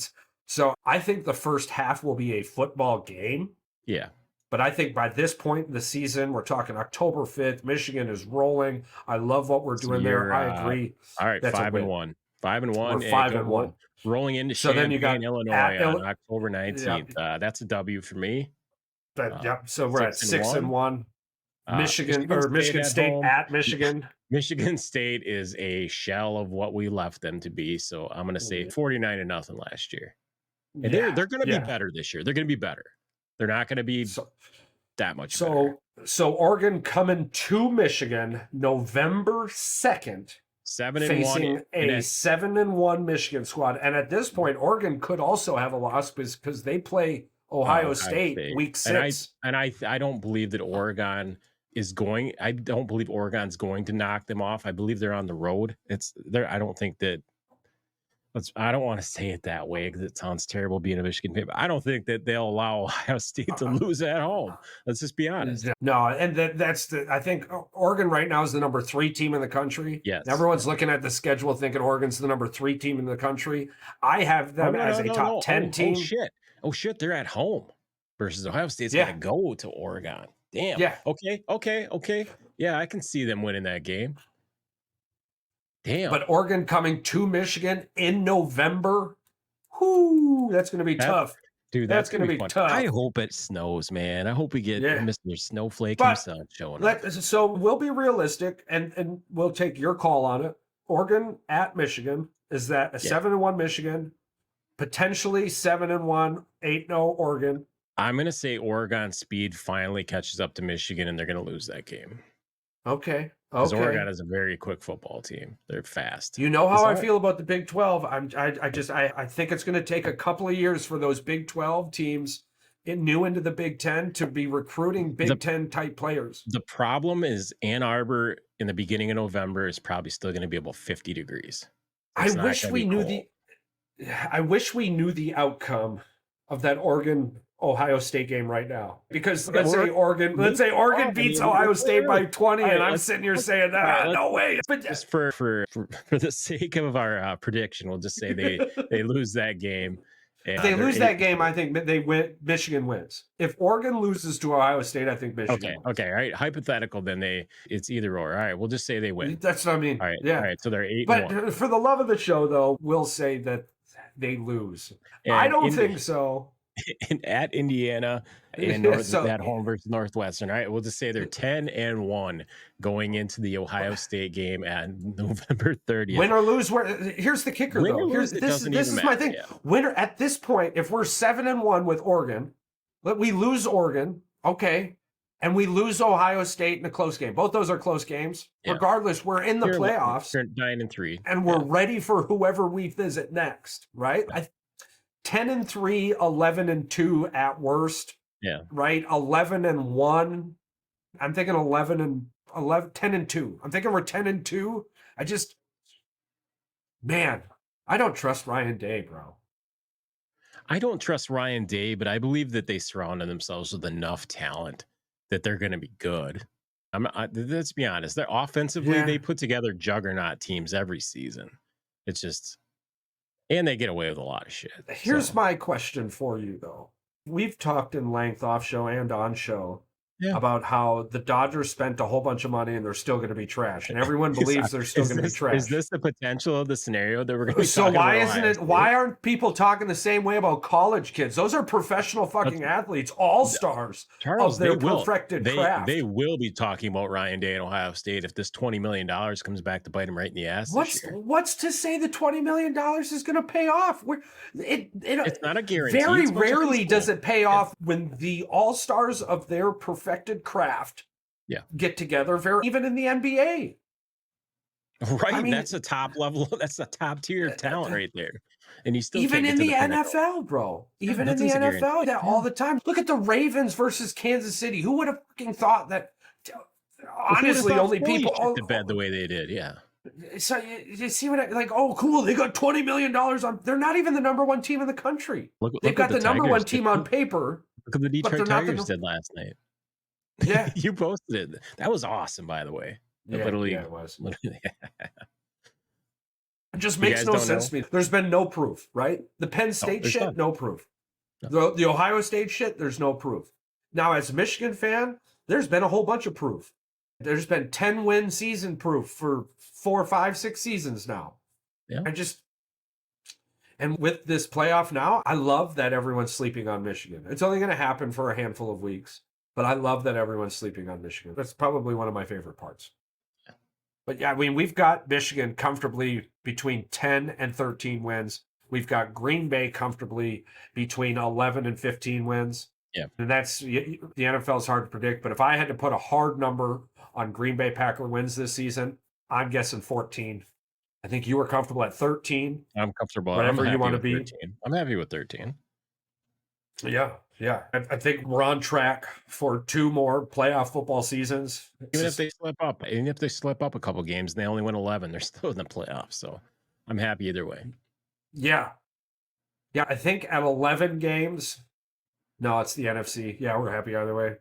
So I think the first half will be a football game. Yeah. But I think by this point in the season, we're talking October 5th, Michigan is rolling. I love what we're doing there. I agree. All right, 5-1. 5-1. We're 5-1. Rolling into Champaign, Illinois on October 19th. That's a W for me. So we're at 6-1. Michigan State at Michigan. Michigan State is a shell of what we left them to be. So I'm going to say 49-0 last year. And Yeah, they're going to be yeah. better this year. They're going to be better. They're not going to be So, that much better. so Oregon coming to Michigan November 2nd, 7-1 facing a 7-1 Michigan squad. And at this point, Oregon could also have a loss because they play Ohio State week 6. And I don't believe that Oregon's going to knock them off. I believe they're on the road. I don't think that. I don't want to say it that way because it sounds terrible being a Michigan fan, but I don't think that they'll allow Ohio State to lose at home. Let's just be honest. No, and I think Oregon right now is the number 3 team in the country. Yes. Everyone's looking at the schedule thinking Oregon's the number 3 team in the country. I have them as a top 10 team. Oh, shit. They're at home versus Ohio State's got to go to Oregon. Damn. Yeah. Okay. Yeah, I can see them winning that game. Damn. But Oregon coming to Michigan in November, whoo, that's going to be tough. Dude, that's going to be tough. I hope it snows, man. I hope we get Mr. Snowflake himself showing up. So we'll be realistic, and we'll take your call on it. Oregon at Michigan, is that a 7-1 Michigan, potentially 7-1, 8-0 Oregon? I'm going to say Oregon speed finally catches up to Michigan, and they're going to lose that game. Okay. Because Oregon is a very quick football team. They're fast. You know how I feel about the Big 12. I think it's going to take a couple of years for those Big 12 teams new into the Big 10 to be recruiting Big 10 type players. The problem is Ann Arbor in the beginning of November is probably still going to be about 50 degrees. I wish we knew the outcome of that Oregon Ohio State game right now, because let's say Oregon beats Ohio State by 20, and I'm sitting here saying, no way. But just for the sake of our prediction, we'll just say they lose that game. If they lose that game, I think they win. Michigan wins. If Oregon loses to Ohio State, I think Michigan wins. Okay, all right. Hypothetical, then it's either or. All right, we'll just say they win. That's what I mean. All right, yeah. All right, so they're 8-1. But for the love of the show, though, we'll say that they lose. And I don't think so. At Indiana and at home versus Northwestern. All right, we'll just say they're 10-1 going into the Ohio State game at November 30th. Win or lose, here's the kicker, though. This is my thing. Yeah. Winner at this point, if we're 7-1 with Oregon, we lose Oregon, okay, and we lose Ohio State in a close game. Both those are close games. Yeah. Regardless, we're in the playoffs. 9-3, and we're ready for whoever we visit next, right? 10-3, 11-2 at worst. Yeah. Right? 11-1. I'm thinking 10-2. I'm thinking we're 10-2. I don't trust Ryan Day, bro. I don't trust Ryan Day, but I believe that they surrounded themselves with enough talent that they're going to be good. Let's be honest. They're offensively, they put together juggernaut teams every season. It's just... And they get away with a lot of shit. Here's my question for you, though. We've talked in length off show and on show about how the Dodgers spent a whole bunch of money and they're still going to be trash. And everyone believes they're still going to be trash. Is this the potential of the scenario that we're going to be talking about? Why aren't people talking the same way about college kids? Those are professional fucking athletes, all-stars of their perfected craft. They will be talking about Ryan Day and Ohio State if this $20 million comes back to bite them right in the ass this year. What's to say the $20 million is going to pay off? It's not a guarantee. Very rarely does it pay off when the all-stars of their perfected craft get together, even in the NBA. Right. I mean, that's a top level. That's a top tier talent right there. And you still even in the NFL, bro. Even in the NFL, all the time. Look at the Ravens versus Kansas City. Who would have fucking thought that? Honestly, only people to bed the way they did. Yeah. So you see what cool. They got $20 million on. They're not even the number one team in the country. They've got the number one team on paper. Look at the Detroit Tigers did last night. Yeah. You posted it. That was awesome, by the way. It was. It just makes no sense to me. There's been no proof, right? The Penn State shit, no proof. No. The Ohio State shit, there's no proof. Now, as a Michigan fan, there's been a whole bunch of proof. There's been 10-win season proof for 4, 5, 6 seasons now. Yeah. And with this playoff now, I love that everyone's sleeping on Michigan. It's only going to happen for a handful of weeks. But I love that everyone's sleeping on Michigan. That's probably one of my favorite parts. But yeah, I mean, we've got Michigan comfortably between 10 and 13 wins. We've got Green Bay comfortably between 11 and 15 wins. Yeah. And that's the NFL is hard to predict. But if I had to put a hard number on Green Bay Packer wins this season, I'm guessing 14. I think you were comfortable at 13. I'm comfortable. Whatever I'm you happy want to with be. 13. I'm happy with 13. Yeah. I think we're on track for 2 more playoff football seasons. Even if they slip up a couple games and they only win 11, they're still in the playoffs. So I'm happy either way. Yeah. I think at 11 games, no, it's the NFC. Yeah, we're happy either way.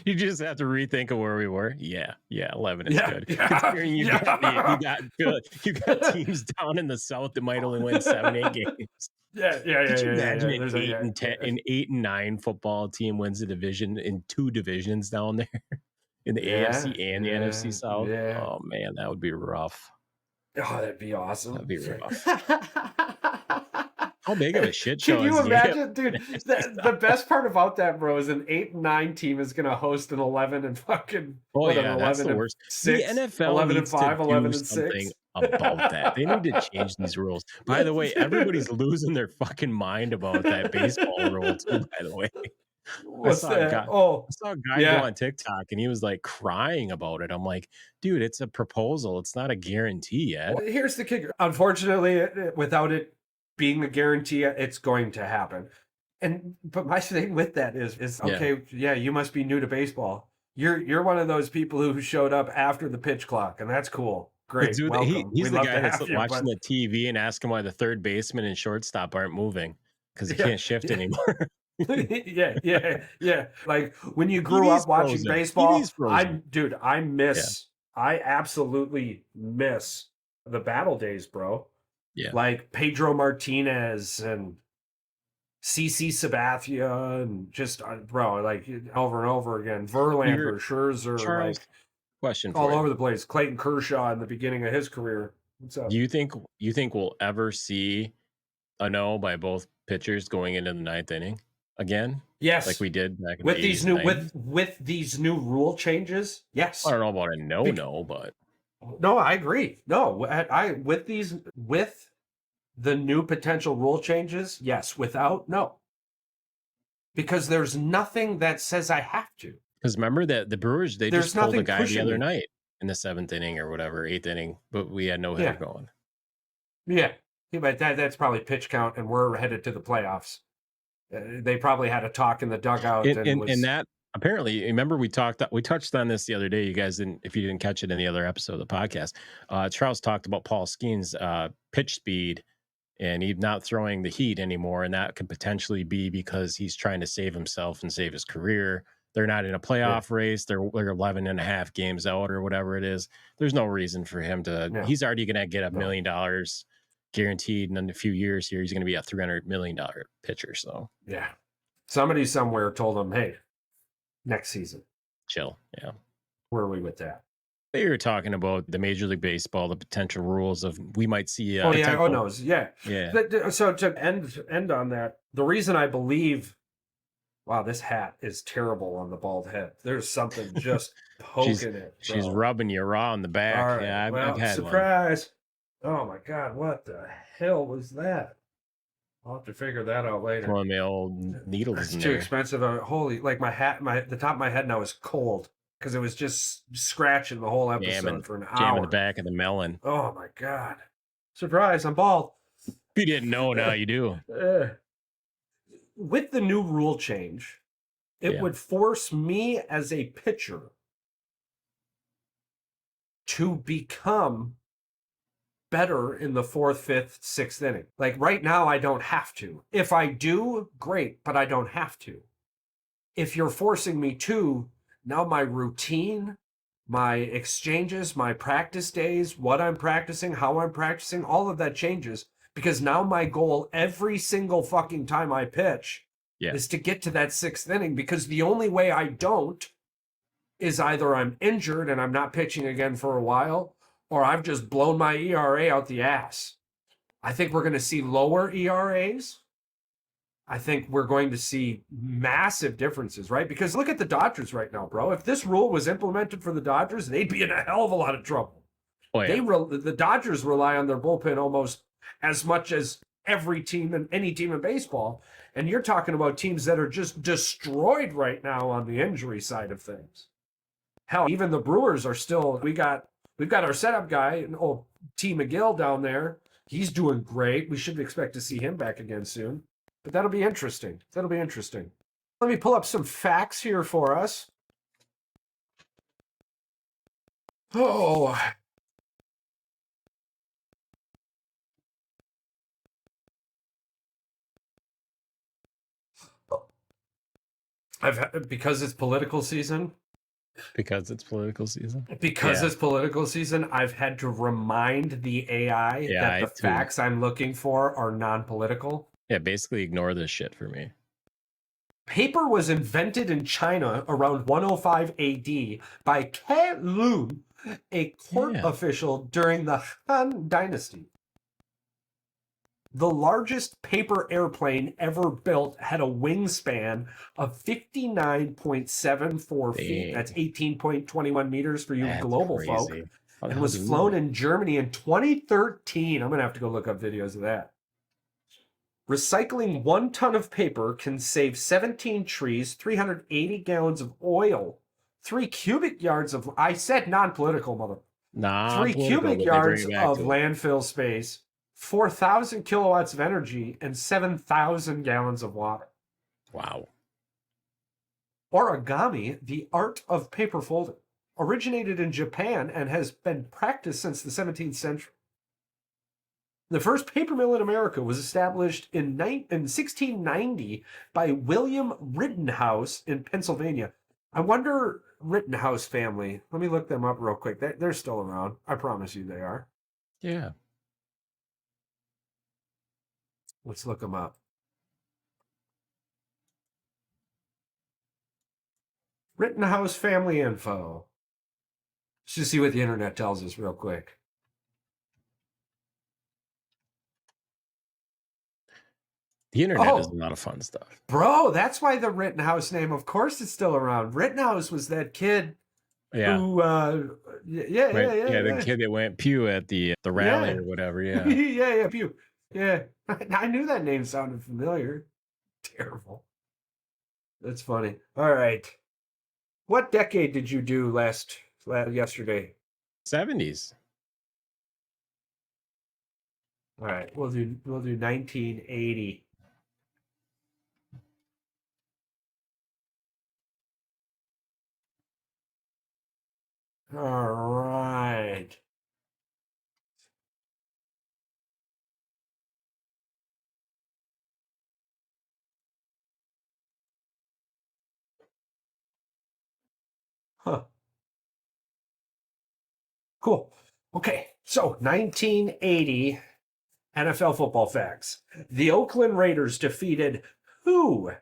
You just have to rethink of where we were. Yeah, 11 is good. Considering you got teams down in the South that might only win 7-8 games. Yeah. Could you imagine an 8 and 9 football team wins the division in 2 divisions down there in the AFC and the NFC South? Yeah. Oh man, that would be rough. Oh, that'd be awesome. That'd be rough. How big of a shit show Can you is imagine, dude? The best part about that, bro, is an 8 and 9 team is going to host an 11 and fucking. That's the worst. 6, the NFL 11 and needs 5, to 11 do and 6 something about that. They need to change these rules. By the way, everybody's losing their fucking mind about that baseball rule too. By the way, I saw a guy go on TikTok and he was like crying about it. I'm like, dude, it's a proposal. It's not a guarantee yet. Here's the kicker. Unfortunately, without it being a guarantee, it's going to happen. But my thing with that is okay, you must be new to baseball. You're one of those people who showed up after the pitch clock, and that's cool. Great. Dude, welcome. he's the guy that's watching the TV and asking why the third baseman and shortstop aren't moving because he can't shift anymore. yeah. Like when you grew up watching baseball, I absolutely miss the battle days, bro. Yeah. Like Pedro Martinez and CC Sabathia and just, bro, like over and over again. Verlander, Scherzer, Charles, like question all over the place. Clayton Kershaw in the beginning of his career. What's up? Do you think we'll ever see a no by both pitchers going into the 9th inning again? Yes, like we did back in with the these 80s, new 90s? with these new rule changes. Yes, I don't know about a no, but no, I agree. No, with the new potential rule changes, yes. Without, no, because there's nothing that says I have to. Because remember that the Brewers, they There's just pulled a guy the other me. night in the 7th inning or whatever, 8th inning, but we had no hitter going. Yeah, but that's probably pitch count, and we're headed to the playoffs. They probably had a talk in the dugout, and that apparently. Remember we touched on this the other day. You guys didn't, if you didn't catch it in the other episode of the podcast. Charles talked about Paul Skeens' pitch speed, and he's not throwing the heat anymore, and that could potentially be because he's trying to save himself and save his career. They're not in a playoff race. They're 11 and a half games out or whatever it is. There's no reason for him to. Yeah. He's already going to get $1 million guaranteed, and in a few years here, he's going to be a $300 million pitcher. So yeah, somebody somewhere told him, "Hey, next season, chill." Yeah, where are we with that? You were talking about the Major League Baseball, the potential rules of we might see. So to end on that, the reason I believe, wow, this hat is terrible on the bald head. There's something just poking it. Bro. She's rubbing you raw in the back. Right. Yeah, I've had surprise. One. Oh my God, what the hell was that? I'll have to figure that out later. One of the old needles. It's too expensive. Holy, like my hat, the top of my head now is cold because it was just scratching the whole episode for an hour. Jamming the back of the melon. Oh my God! Surprise! I'm bald. If you didn't know, now you do. With the new rule change, it would force me as a pitcher to become better in the 4th, 5th, 6th inning. Like right now, I don't have to. If I do, great, but I don't have to. If you're forcing me to, now my routine, my exchanges, my practice days, what I'm practicing, how I'm practicing, all of that changes because now my goal every single fucking time I pitch is to get to that 6th inning because the only way I don't is either I'm injured and I'm not pitching again for a while or I've just blown my ERA out the ass. I think we're going to see lower ERAs. I think we're going to see massive differences, right? Because look at the Dodgers right now, bro. If this rule was implemented for the Dodgers, they'd be in a hell of a lot of trouble. Oh, yeah. The Dodgers rely on their bullpen almost as much as every team and any team in baseball. And you're talking about teams that are just destroyed right now on the injury side of things. Hell, even the Brewers are still. We've got our setup guy, T. McGill down there. He's doing great. We should expect to see him back again soon. But that'll be interesting. Let me pull up some facts here for us. Oh. Because it's political season. Because it's political season. It's political season, I've had to remind the AI that the facts I'm looking for are non-political. Yeah, basically ignore this shit for me. Paper was invented in China around 105 AD by Caitlyn, a court official during the Han Dynasty. The largest paper airplane ever built had a wingspan of 59.74 feet. That's 18.21 meters for you global folk. And was flown in Germany in 2013. I'm going to have to go look up videos of that. Recycling 1 ton of paper can save 17 trees, 380 gallons of oil, 3 cubic yards of, I said non-political, mother. 3 cubic yards of landfill space, 4,000 kilowatts of energy, and 7,000 gallons of water. Wow. Origami, the art of paper folding, originated in Japan and has been practiced since the 17th century. The first paper mill in America was established in 1690 by William Rittenhouse in Pennsylvania. I wonder, Rittenhouse family, let me look them up real quick. They're still around. I promise you they are. Yeah. Let's look them up. Rittenhouse family info. Let's just see what the internet tells us real quick. The internet is a lot of fun stuff. Bro, that's why the Rittenhouse name, of course, is still around. Rittenhouse was that kid who, the kid that went pew at the rally or whatever, yeah, pew. Yeah, I knew that name sounded familiar. Terrible. That's funny. All right. What decade did you do yesterday? 70s. All right, we'll do 1980. All right. Huh. Cool. Okay, so 1980 NFL football facts. The Oakland Raiders defeated who?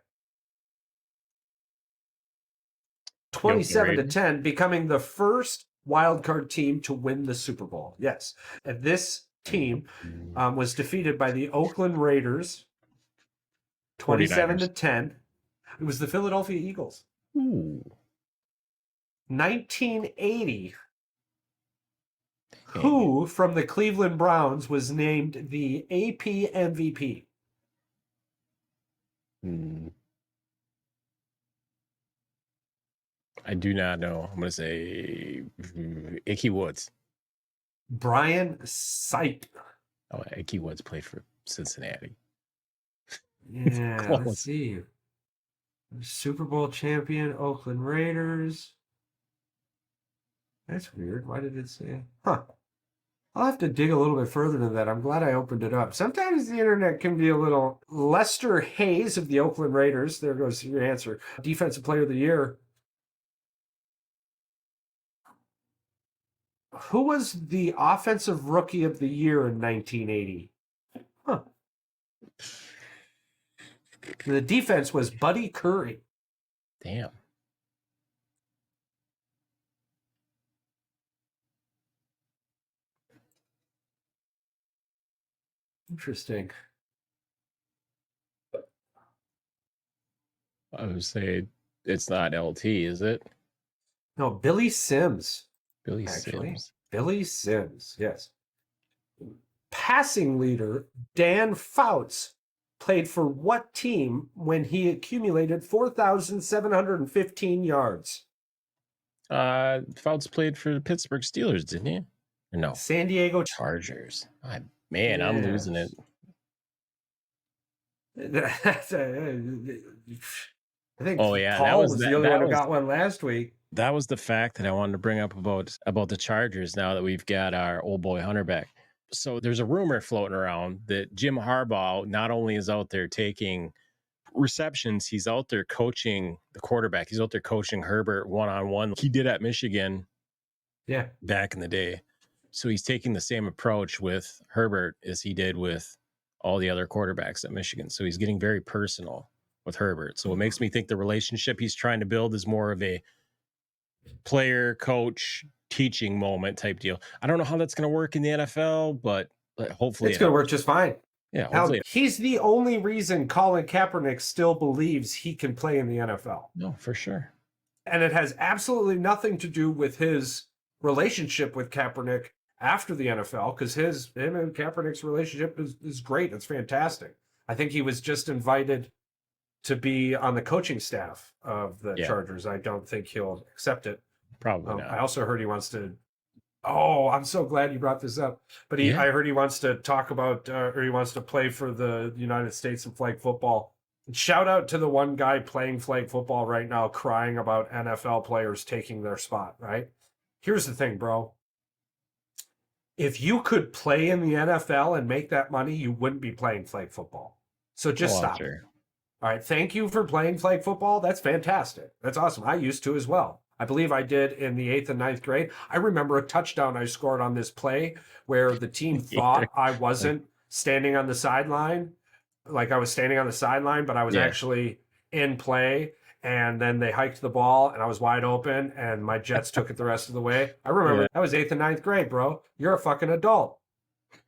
27-10, becoming the first wildcard team to win the Super Bowl. Yes. And this team was defeated by the Oakland Raiders 27-10. It was the Philadelphia Eagles. Ooh. 1980. Who from the Cleveland Browns was named the AP MVP? I do not know. I'm going to say Icky Woods. Brian Sipe. Oh, Icky Woods played for Cincinnati. Yeah, let's see. Super Bowl champion, Oakland Raiders. That's weird. Why did it say? Huh. I'll have to dig a little bit further than that. I'm glad I opened it up. Sometimes the internet can be a little. Lester Hayes of the Oakland Raiders. There goes your answer. Defensive Player of the Year. Who was the Offensive Rookie of the Year in 1980? Huh. The defense was Buddy Curry. Damn. Interesting. I would say it's not LT, is it? No, Billy Sims. Sims. Billy Sims, yes. passing leader, Dan Fouts, played for what team when he accumulated 4,715 yards? Fouts played for the Pittsburgh Steelers, didn't he? Or no, San Diego. Chargers. Man, I'm losing it. That's I think Oh yeah, Paul was the only one who got one last week. That was the fact that I wanted to bring up about the Chargers now that we've got our old boy Hunter back. So there's a rumor floating around that Jim Harbaugh not only is out there taking receptions, he's out there coaching the quarterback. He's out there coaching Herbert one-on-one. He did at Michigan back in the day. So he's taking the same approach with Herbert as he did with all the other quarterbacks at Michigan. So he's getting very personal with Herbert. So it makes me think the relationship he's trying to build is more of a player, coach, teaching moment type deal. I don't know how that's going to work in the NFL, but hopefully it's going to work just fine. Yeah, hopefully. He's the only reason Colin Kaepernick still believes he can play in the NFL. No, for sure. And it has absolutely nothing to do with his relationship with Kaepernick after the NFL, because him and Kaepernick's relationship is great. It's fantastic. I think he was just invited to be on the coaching staff of the Chargers. I don't think he'll accept it. Probably not. I also heard he wants to. Oh, I'm so glad you brought this up. But I heard he wants to talk about, or he wants to play for the United States in flag football. And shout out to the one guy playing flag football right now, crying about NFL players taking their spot, right? Here's the thing, bro. If you could play in the NFL and make that money, you wouldn't be playing flag football. So just stop. Sure. All right. Thank you for playing flag football. That's fantastic. That's awesome. I used to as well. I believe I did in the 8th and 9th grade. I remember a touchdown I scored on this play where the team thought I wasn't standing on the sideline. Like I was standing on the sideline, but I was actually in play. And then they hiked the ball and I was wide open and my Jets took it the rest of the way. I remember that was 8th and 9th grade, bro. You're a fucking adult.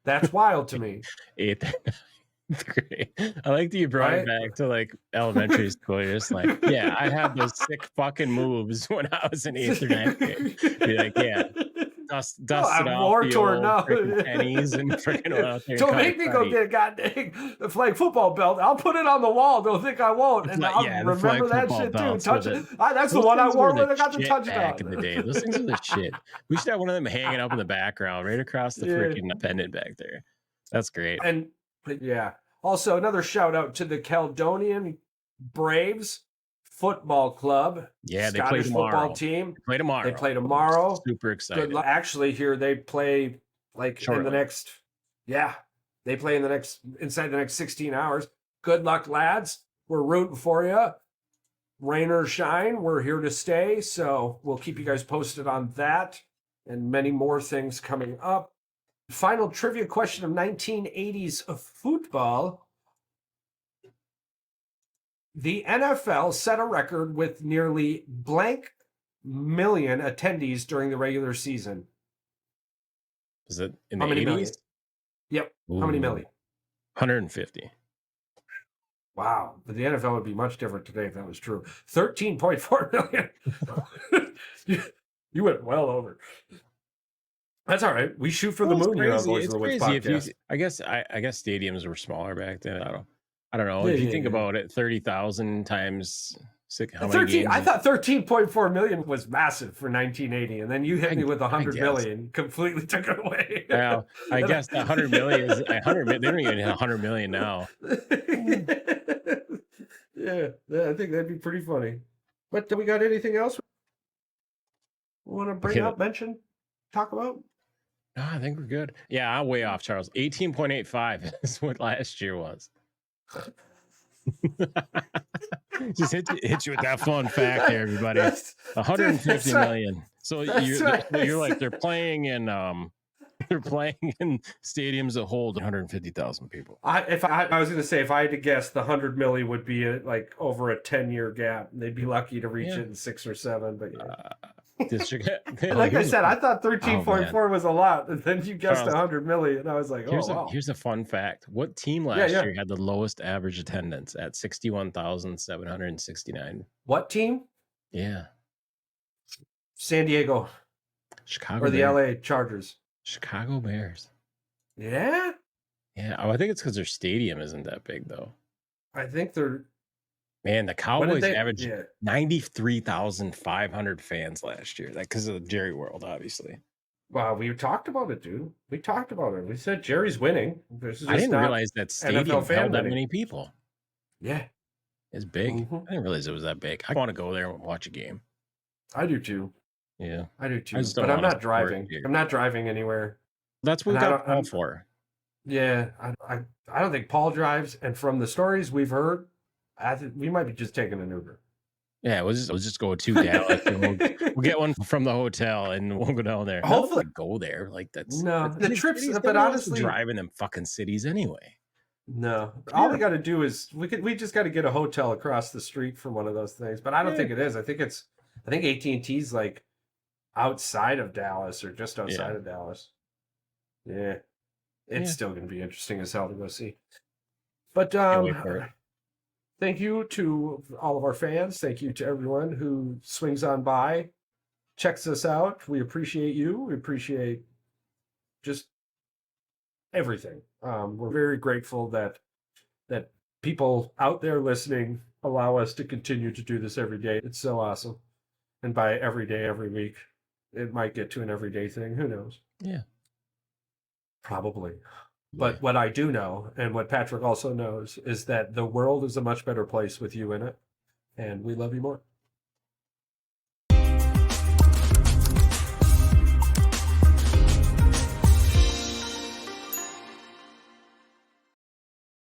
That's wild to me. 8th. Great. I like that you brought it back to like elementary school. You're just like, yeah, I had those sick fucking moves when I was in 8th or 9th grade. Be like, yeah, dust it off the old pennies and freaking out there. Don't make me go get a goddamn the flag football belt. I'll put it on the wall. Don't think I won't. And I'll remember that shit too. Touch it. That's the one I wore when I got the touchdown. Back in the day, those things are the shit. We should have one of them hanging up in the background, right across the freaking pendant back there. That's great. And also another shout out to the Caledonian Braves football club. Yeah, they Scottish play tomorrow. Football team. They play tomorrow. Super excited. Actually, here they play in the next. Yeah, they play inside the next 16 hours. Good luck, lads. We're rooting for you. Rain or shine, we're here to stay. So we'll keep you guys posted on that and many more things coming up. Final trivia question of 1980s of football. The NFL set a record with nearly blank million attendees during the regular season. Is it in the 80s? Million? Yep. Ooh. How many million? 150. Wow. But the NFL would be much different today if that was true. 13.4 million. You went well over. That's all right. We shoot for the moon here on Voice of the Woods podcast. I guess stadiums were smaller back then. I don't know. If you think about it, 30,000 times how many games? I thought 13.4 million was massive for 1980, and then you hit me with 100 million, completely took it away. Well, I guess the 100 million is 100. They don't even hit 100 million now. Yeah, I think that'd be pretty funny. But do we got anything else we want to bring up, mention, talk about? No, I think we're good. Yeah, I'm way off, Charles. 18.85 is what last year was. Just hit you with that fun fact there, everybody. 150 million. So you're like they're playing in stadiums that hold 150,000 people. I was going to say, if I had to guess, the 100 million would be like over a 10-year gap. They'd be lucky to reach it in 6 or 7, but like I said, I thought 13.4 was a lot, and then you guessed 100 million. I was like, here's a fun fact. What team last year had the lowest average attendance at 61,769? What team? Yeah. San Diego. Chicago or the LA Chargers. Chicago Bears. Yeah? Yeah, I think it's because their stadium isn't that big though. I think they're. Man, the What did Cowboys they? averaged Yeah. 93,500 fans last year. That because of the Jerry World, obviously. Wow, we talked about it, dude. We talked about it. We said Jerry's winning. This is I just didn't not realize that NFL stadium fan held that winning. many people. Yeah. It's big. Mhm. I didn't realize it was that big. I want to go there and watch a game. I do too. Yeah, I do I too. just don't But I'm want to not support driving. here. I'm not driving anywhere. That's what And we I got don't. Paul I'm. for. Yeah. I don't think Paul drives. And from the stories we've heard, we might be just taking an Uber. Yeah, we'll just go to Dallas and we'll get one from the hotel and we'll go down there. Not Hopefully. to go there. Like that's No, the big trips. cities. But Nobody wants to honestly, drive in them fucking cities anyway. no. All we Terrible. got to do is we just got to get a hotel across the street from one of those things. But I don't Yeah. think it is. I think AT&T's like outside of Dallas or just outside Yeah. of Dallas. Yeah. It's Yeah. still going to be interesting as hell to go see. But Can't wait for it. thank you to all of our fans. Thank you to everyone who swings on by, checks us out. We appreciate you. We appreciate just everything. We're very grateful that people out there listening allow us to continue to do this every day. It's so awesome. And by every day, every week, it might get to an everyday thing. Who knows? Yeah. Probably. Yeah. But what I do know, and what Patrick also knows, is that the world is a much better place with you in it. And we love you more.